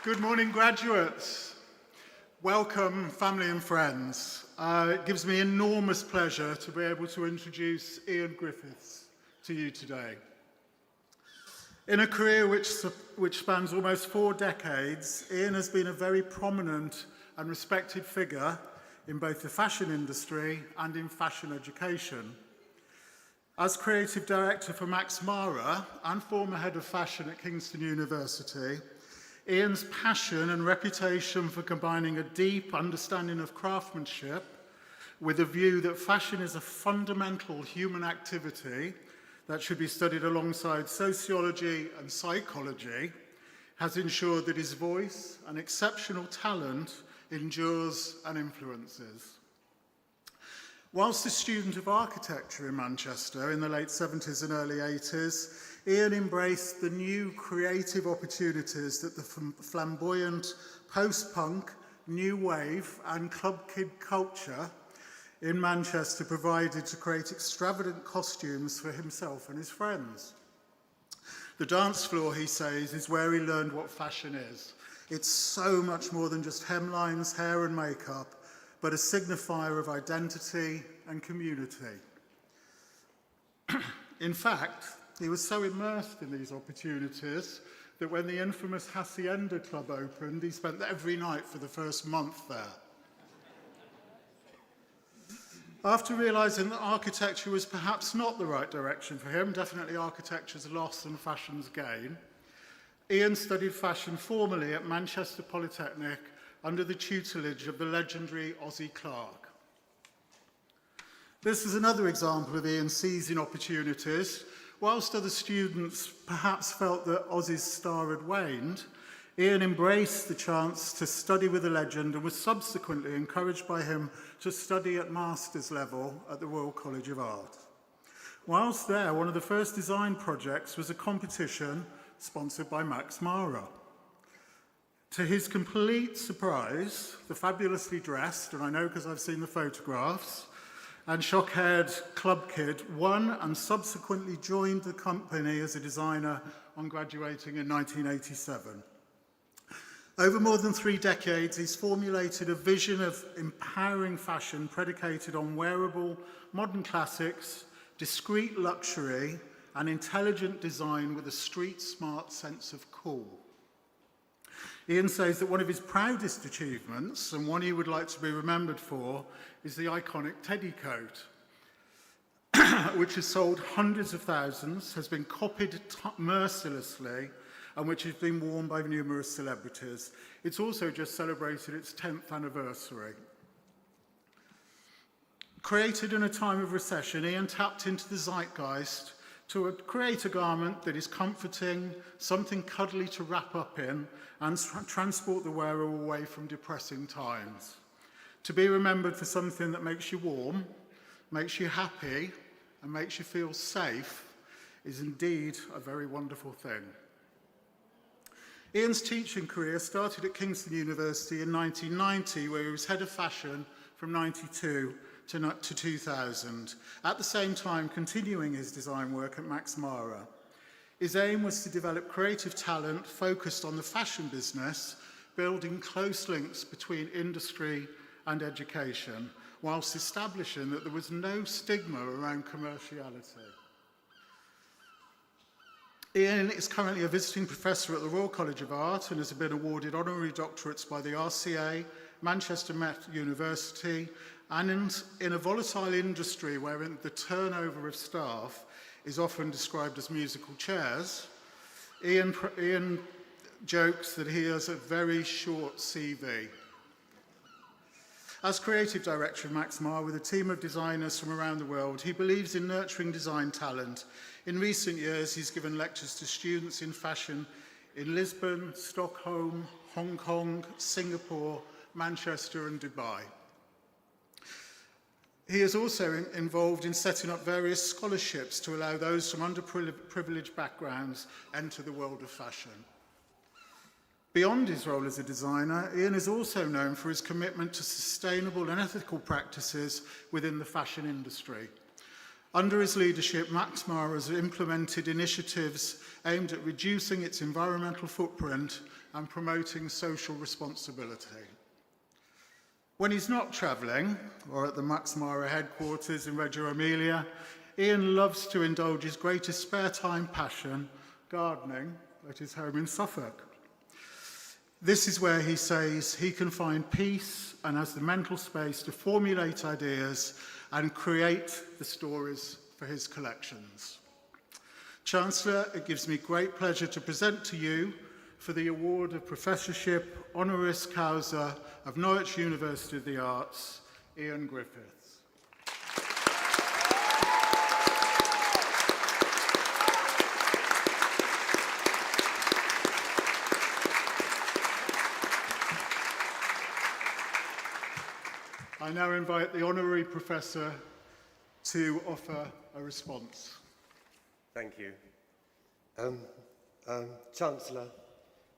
Good morning, graduates. Welcome, family and friends. It gives me enormous pleasure to be able to introduce Ian Griffiths to you today. In a career which spans almost 4 decades, Ian has been a very prominent and respected figure in both the fashion industry and in fashion education. As creative director for Max Mara and former head of fashion at Kingston University, Ian's passion and reputation for combining a deep understanding of craftsmanship with a view that fashion is a fundamental human activity that should be studied alongside sociology and psychology has ensured that his voice and exceptional talent endures and influences. Whilst a student of architecture in Manchester in the late 70s and early 80s, Ian embraced the new creative opportunities that the flamboyant post-punk, new wave and club kid culture in Manchester provided to create extravagant costumes for himself and his friends. The dance floor, he says, is where he learned what fashion is. It's so much more than just hemlines, hair and makeup, but a signifier of identity and community. In fact, he was so immersed in these opportunities that when the infamous Hacienda Club opened, he spent every night for the first month there. After realising that architecture was perhaps not the right direction for him, definitely architecture's loss and fashion's gain, Ian studied fashion formally at Manchester Polytechnic under the tutelage of the legendary Ozzie Clarke. This is another example of Ian seizing opportunities. Whilst other students perhaps felt that Ozzie's star had waned, Ian embraced the chance to study with the legend and was subsequently encouraged by him to study at master's level at the Royal College of Art. Whilst there, one of the first design projects was a competition sponsored by Max Mara. To his complete surprise, the fabulously dressed, and I know because I've seen the photographs, and shock-haired club kid, won and subsequently joined the company as a designer on graduating in 1987. Over more than 3 decades, he's formulated a vision of empowering fashion predicated on wearable, modern classics, discreet luxury, and intelligent design with a street-smart sense of cool. Ian says that one of his proudest achievements, and one he would like to be remembered for, is the iconic Teddy coat, which has sold hundreds of thousands, has been copied mercilessly, and which has been worn by numerous celebrities. It's also just celebrated its 10th anniversary. Created in a time of recession, Ian tapped into the zeitgeist to create a garment that is comforting, something cuddly to wrap up in, and transport the wearer away from depressing times. To be remembered for something that makes you warm, makes you happy, and makes you feel safe is indeed a very wonderful thing. Ian's teaching career started at Kingston University in 1990, where he was head of fashion from 92 to 2000, at the same time continuing his design work at Max Mara. His aim was to develop creative talent focused on the fashion business, building close links between industry and education, whilst establishing that there was no stigma around commerciality. Ian is currently a visiting professor at the Royal College of Art and has been awarded honorary doctorates by the RCA, Manchester Met University, and in a volatile industry wherein the turnover of staff is often described as musical chairs, Ian jokes that he has a very short CV. As creative director of Max Mara with a team of designers from around the world, he believes in nurturing design talent. In recent years, he's given lectures to students in fashion in Lisbon, Stockholm, Hong Kong, Singapore, Manchester, and Dubai. He is also involved in setting up various scholarships to allow those from underprivileged backgrounds enter the world of fashion. Beyond his role as a designer, Ian is also known for his commitment to sustainable and ethical practices within the fashion industry. Under his leadership, Max Mara has implemented initiatives aimed at reducing its environmental footprint and promoting social responsibility. When he's not travelling, or at the Max Mara headquarters in Reggio Emilia, Ian loves to indulge his greatest spare time passion, gardening, at his home in Suffolk. This is where he says he can find peace and has the mental space to formulate ideas and create the stories for his collections. Chancellor, it gives me great pleasure to present to you for the award of Professorship Honoris Causa of Norwich University of the Arts, Ian Griffiths. I now invite the Honorary Professor to offer a response. Thank you. Chancellor,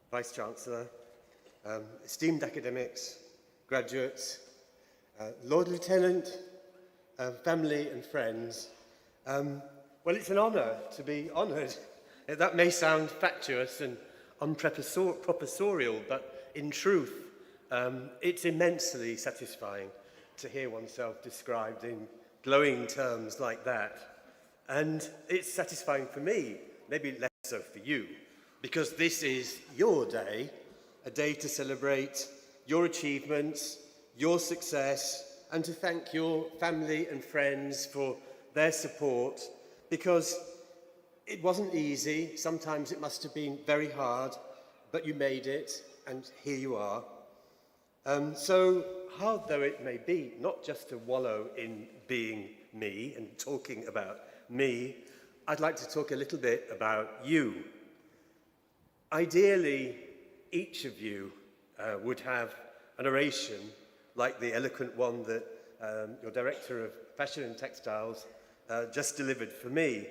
Vice-Chancellor, esteemed academics, graduates, Lord Lieutenant, family and friends, well, it's an honour to be honoured. That may sound fatuous and unprofessorial, but in truth, it's immensely satisfying to hear oneself described in glowing terms like that. And it's satisfying for me, maybe less so for you, because this is your day, a day to celebrate your achievements, your success, and to thank your family and friends for their support, because it wasn't easy. Sometimes it must have been very hard, but you made it, and here you are. So hard though it may be, not just to wallow in being me and talking about me, I'd like to talk a little bit about you. Ideally, each of you would have an oration like the eloquent one that your Director of Fashion and Textiles just delivered for me.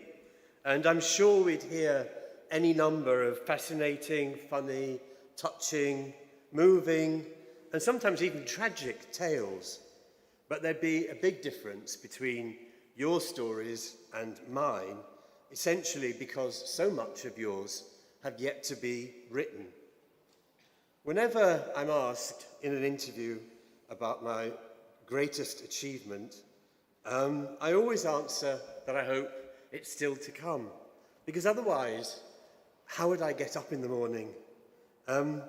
And I'm sure we'd hear any number of fascinating, funny, touching, moving, and sometimes even tragic tales. but there'd be a big difference between your stories and mine, essentially because so much of yours have yet to be written. Whenever I'm asked in an interview about my greatest achievement, I always answer that I hope it's still to come, because otherwise, how would I get up in the morning? And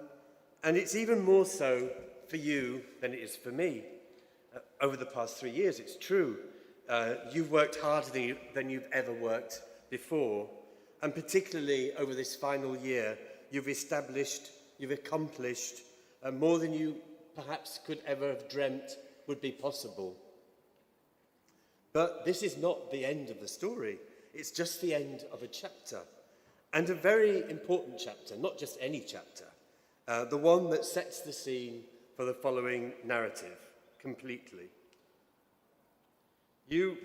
it's even more so for you than it is for me. Over the past 3 years, it's true. You've worked harder than you've ever worked before, and particularly over this final year, you've accomplished more than you perhaps could ever have dreamt would be possible. But this is not the end of the story. It's just the end of a chapter, and a very important chapter, not just any chapter, the one that sets the scene for the following narrative completely. I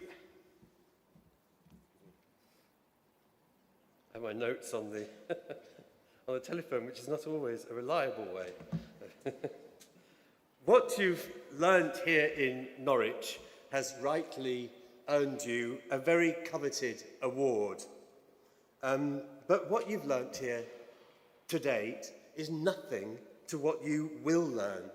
have my notes on the, on the telephone, which is not always a reliable way. What you've learnt here in Norwich has rightly earned you a very coveted award. But what you've learnt here to date is nothing to what you will learn.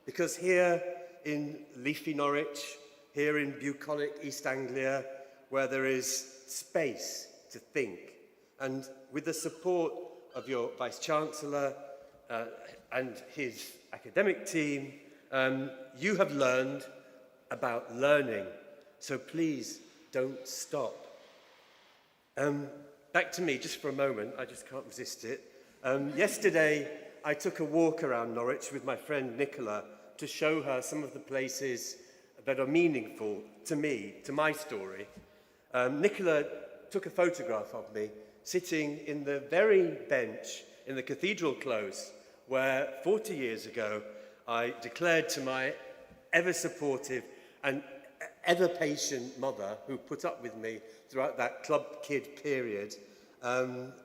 Because here in leafy Norwich, here in bucolic East Anglia, where there is space to think, and with the support of your Vice-Chancellor and his academic team, you have learned about learning. So please don't stop. Back to me just for a moment, I just can't resist it. Yesterday, I took a walk around Norwich with my friend Nicola to show her some of the places that are meaningful to me, to my story. Nicola took a photograph of me sitting in the very bench in the Cathedral Close where 40 years ago I declared to my ever-supportive and ever-patient mother, who put up with me throughout that club kid period,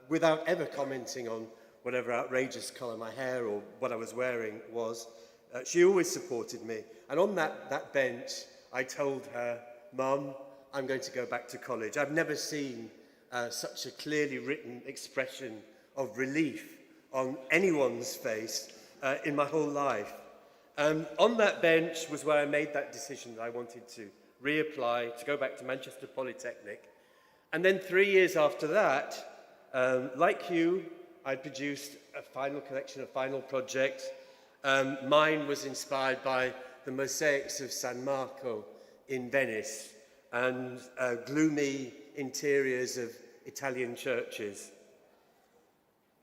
without ever commenting on whatever outrageous colour my hair or what I was wearing was. She always supported me. And on that bench, I told her, "Mum, I'm going to go back to college." I've never seen such a clearly written expression of relief on anyone's face in my whole life. On that bench was where I made that decision that I wanted to reapply, to go back to Manchester Polytechnic. And then 3 years after that, like you, I'd produced a final collection, a final project. Mine was inspired by the mosaics of San Marco in Venice and gloomy interiors of Italian churches.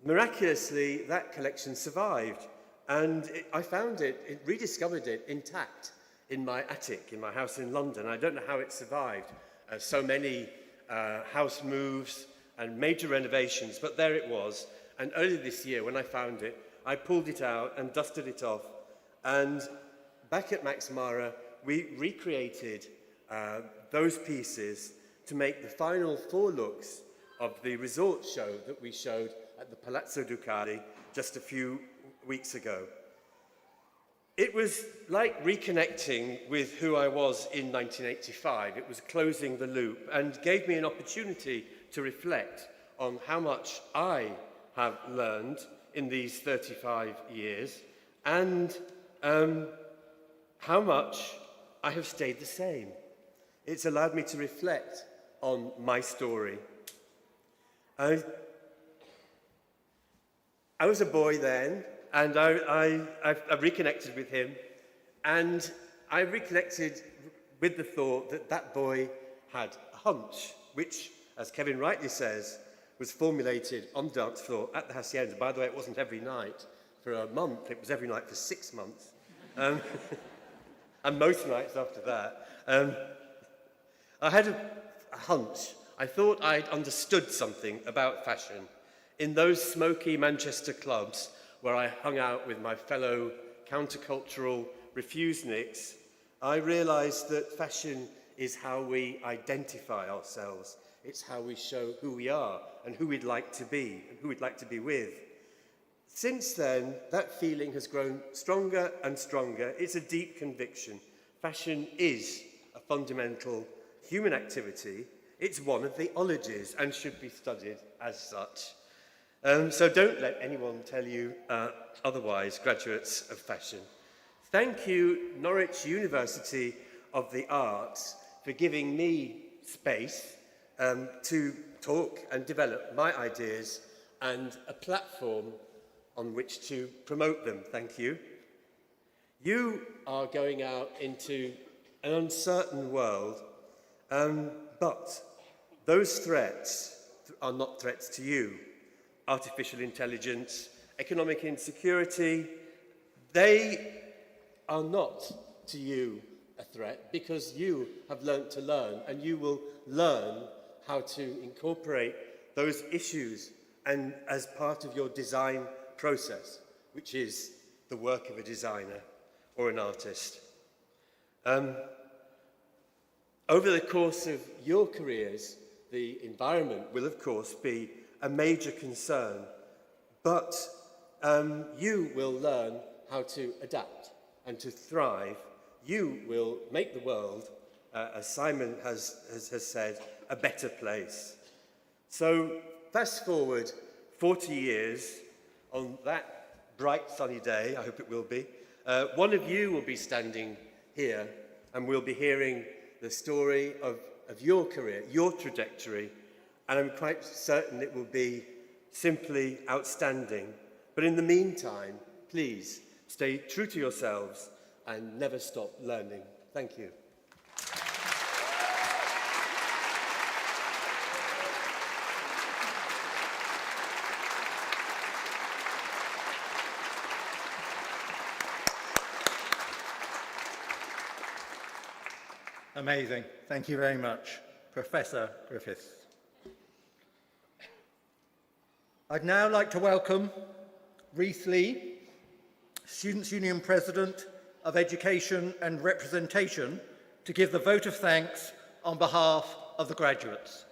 Miraculously, that collection survived, and I found it, rediscovered it intact in my attic, in my house in London. I don't know how it survived so many house moves and major renovations, but there it was. And earlier this year, when I found it, I pulled it out and dusted it off. And back at Max Mara, we recreated those pieces to make the final 4 looks of the resort show that we showed at the Palazzo Ducali just a few weeks ago. It was like reconnecting with who I was in 1985. It was closing the loop and gave me an opportunity to reflect on how much I have learned in these 35 years and how much I have stayed the same. It's allowed me to reflect on my story. I was a boy then, and I reconnected with him, and I reconnected with the thought that that boy had a hunch, which, as Kevin rightly says, was formulated on the dance floor at the Hacienda. By the way, it wasn't every night for a month, it was every night for 6 months. And most nights after that. I had a hunch. I thought I'd understood something about fashion in those smoky Manchester clubs where I hung out with my fellow countercultural refuseniks. I realised that fashion is how we identify ourselves. It's how we show who we are and who we'd like to be and who we'd like to be with. Since then, that feeling has grown stronger and stronger. It's a deep conviction. Fashion is a fundamental human activity. It's one of the ologies and should be studied as such. So don't let anyone tell you otherwise, graduates of fashion. Thank you, Norwich University of the Arts, for giving me space to talk and develop my ideas and a platform on which to promote them. Thank you. You are going out into an uncertain world, but those threats are not threats to you. Artificial intelligence, economic insecurity, they are not to you a threat because you have learnt to learn, and you will learn how to incorporate those issues and as part of your design process, which is the work of a designer or an artist. Over the course of your careers, the environment will of course be a major concern, but you will learn how to adapt and to thrive. You will make the world, as Simon has said, a better place. So fast forward 40 years, on that bright sunny day, I hope it will be, one of you will be standing here and we'll be hearing the story of your career, your trajectory, and I'm quite certain it will be simply outstanding. But in the meantime, please stay true to yourselves and never stop learning. Thank you. Amazing. Thank you very much, Professor Griffiths. I'd now like to welcome Reith Lee, Students' Union President of Education and Representation, to give the vote of thanks on behalf of the graduates.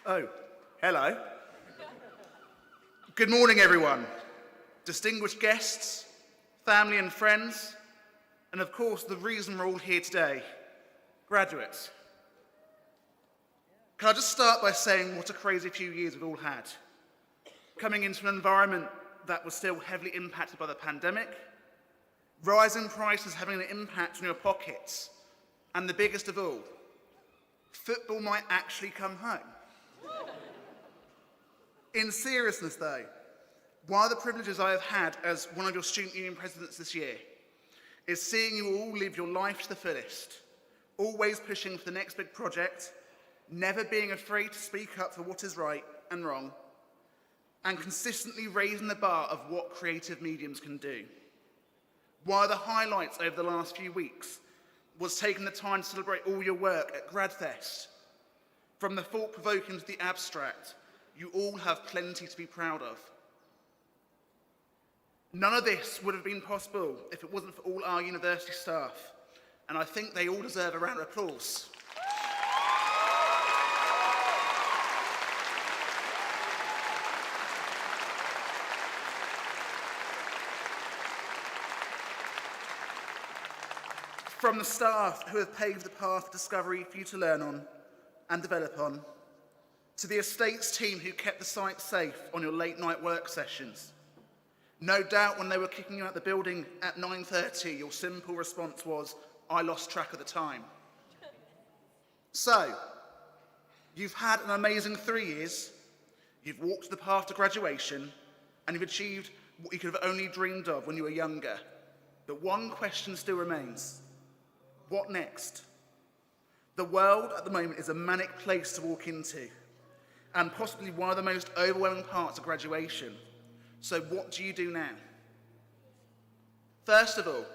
Oh, hello. Good morning, everyone. Distinguished guests, family and friends, and of course, the reason we're all here today, graduates. Can I just start by saying what a crazy few years we've all had. Coming into an environment that was still heavily impacted by the pandemic, rising prices having an impact on your pockets, and the biggest of all, football might actually come home. In seriousness though, one of the privileges I have had as one of your student union presidents this year is seeing you all live your life to the fullest, always pushing for the next big project, never being afraid to speak up for what is right and wrong, and consistently raising the bar of what creative mediums can do. One of the highlights over the last few weeks was taking the time to celebrate all your work at GradFest. From the thought-provoking to the abstract, you all have plenty to be proud of. None of this would have been possible if it wasn't for all our university staff, and I think they all deserve a round of applause. From the staff who have paved the path of discovery for you to learn on and develop on, to the estates team who kept the site safe on your late night work sessions. No doubt when they were kicking you out the building at 9:30, your simple response was, "I lost track of the time." So, you've had an amazing 3 years, you've walked the path to graduation, and you've achieved what you could have only dreamed of when you were younger. But one question still remains. What next? The world at the moment is a manic place to walk into, and possibly one of the most overwhelming parts of graduation. So what do you do now? First of all,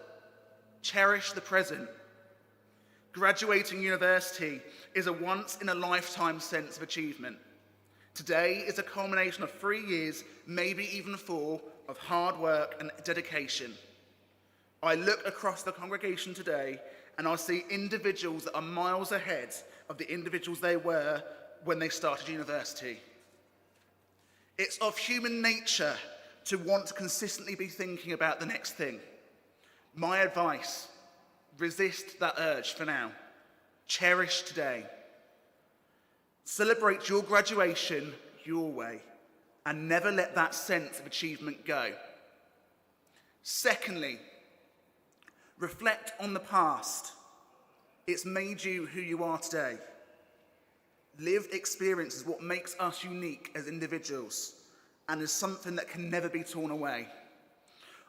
cherish the present. Graduating university is a once-in-a-lifetime sense of achievement. Today is a culmination of 3 years, maybe even 4, of hard work and dedication. I look across the congregation today and I see individuals that are miles ahead of the individuals they were when they started university. It's of human nature to want to consistently be thinking about the next thing. My advice, resist that urge for now. Cherish today. Celebrate your graduation your way and never let that sense of achievement go. Secondly, reflect on the past. It's made you who you are today. Lived experience is what makes us unique as individuals and is something that can never be torn away.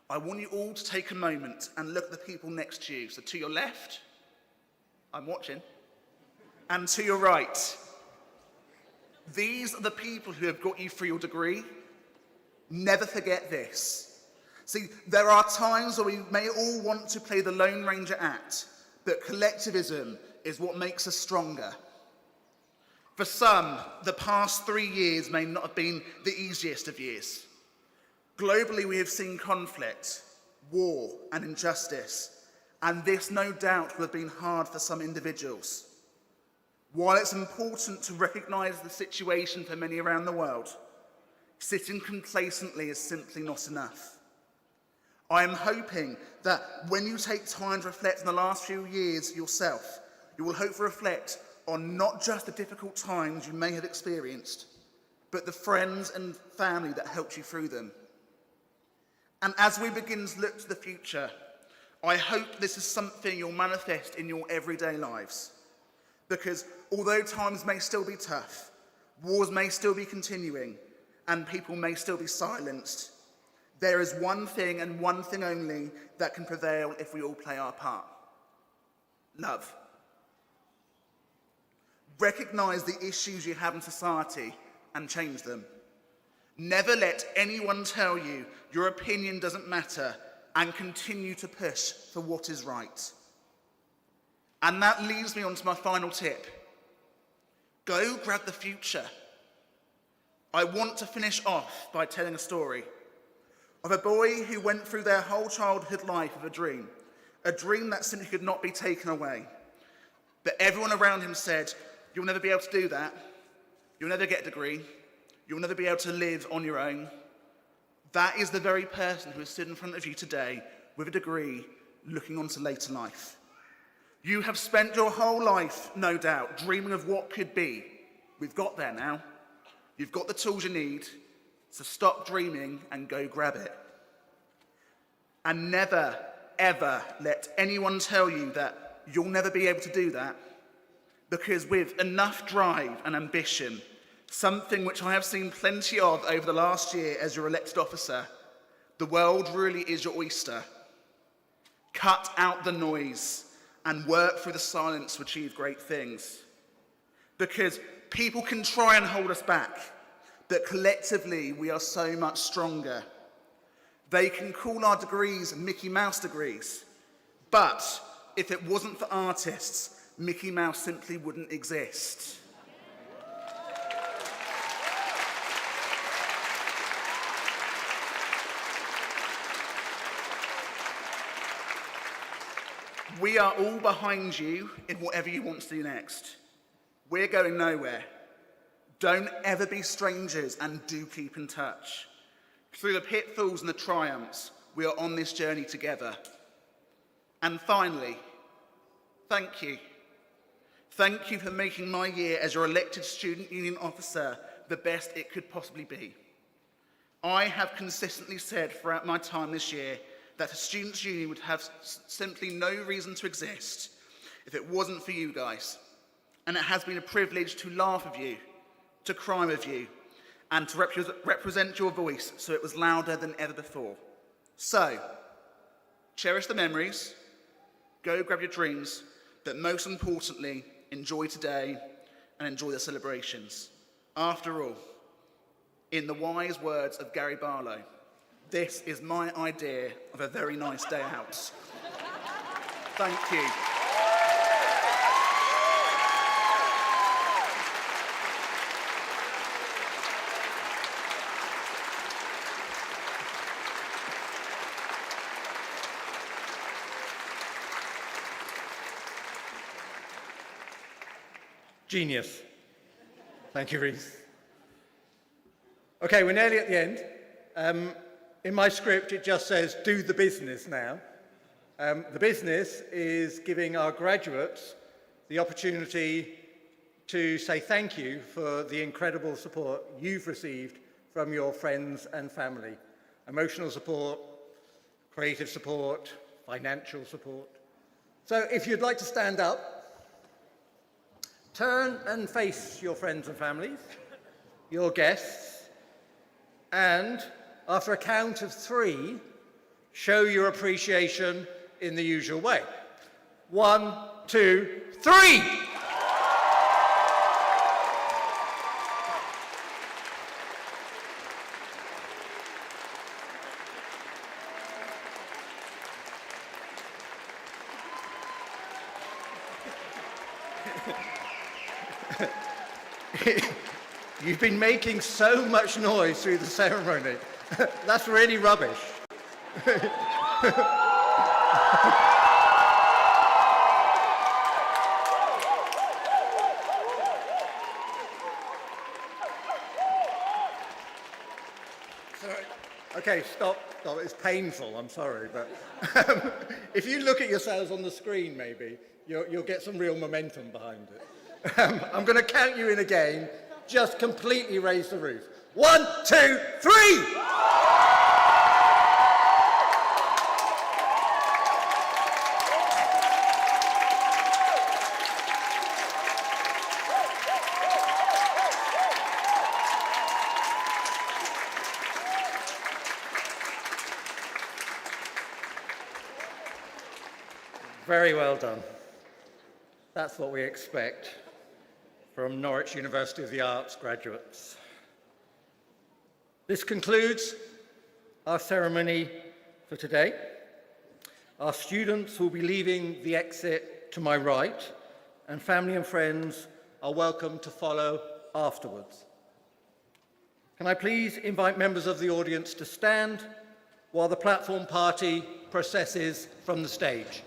I want you all to take a moment and look at the people next to you. So to your left, I'm watching, and to your right. These are the people who have got you through your degree. Never forget this. See, there are times where we may all want to play the Lone Ranger act, but collectivism is what makes us stronger. For some, the past 3 years may not have been the easiest of years. Globally, we have seen conflict, war, and injustice, and this no doubt will have been hard for some individuals. While it's important to recognise the situation for many around the world, sitting complacently is simply not enough. I am hoping that when you take time to reflect on the last few years yourself, you will hopefully reflect on not just the difficult times you may have experienced, but the friends and family that helped you through them. And as we begin to look to the future, I hope this is something you'll manifest in your everyday lives. Because although times may still be tough, wars may still be continuing, and people may still be silenced, there is one thing and one thing only that can prevail if we all play our part. Love. Recognise the issues you have in society and change them. Never let anyone tell you your opinion doesn't matter and continue to push for what is right. And that leads me on to my final tip. Go grab the future. I want to finish off by telling a story of a boy who went through their whole childhood life with a dream that simply could not be taken away. But everyone around him said, "You'll never be able to do that. You'll never get a degree. You'll never be able to live on your own." That is the very person who is stood in front of you today with a degree looking on to later life. You have spent your whole life, no doubt, dreaming of what could be. We've got there now. You've got the tools you need, so stop dreaming and go grab it. And never, ever let anyone tell you that you'll never be able to do that, because with enough drive and ambition, something which I have seen plenty of over the last year as your elected officer, the world really is your oyster. Cut out the noise and work through the silence to achieve great things. Because people can try and hold us back, but collectively we are so much stronger. They can call our degrees Mickey Mouse degrees, but if it wasn't for artists, Mickey Mouse simply wouldn't exist. We are all behind you in whatever you want to do next. We're going nowhere. Don't ever be strangers and do keep in touch. Through the pitfalls and the triumphs, we are on this journey together. And finally, thank you. Thank you for making my year as your elected student union officer the best it could possibly be. I have consistently said throughout my time this year that a students' union would have simply no reason to exist if it wasn't for you guys. And it has been a privilege to laugh with you, to cry with you, and to represent your voice so it was louder than ever before. So, cherish the memories, go grab your dreams, but most importantly, enjoy today and enjoy the celebrations. After all, in the wise words of Gary Barlow, this is my idea of a very nice day out. Thank you. Genius. Thank you, Reece. Okay, we're nearly at the end. In my script, it just says, do the business now. The business is giving our graduates the opportunity to say thank you for the incredible support you've received from your friends and family. Emotional support, creative support, financial support. So if you'd like to stand up, turn and face your friends and families, your guests, and after a count of 3, show your appreciation in the usual way. 1, 2, 3! You've been making so much noise through the ceremony. That's really rubbish. Okay, stop. It's painful, I'm sorry, but if you look at yourselves on the screen, maybe, you'll get some real momentum behind it. I'm going to count you in again. Just completely raise the roof. 1, 2, 3! Very well done. That's what we expect from Norwich University of the Arts graduates. This concludes our ceremony for today. Our students will be leaving the exit to my right, and family and friends are welcome to follow afterwards. Can I please invite members of the audience to stand while the platform party processes from the stage?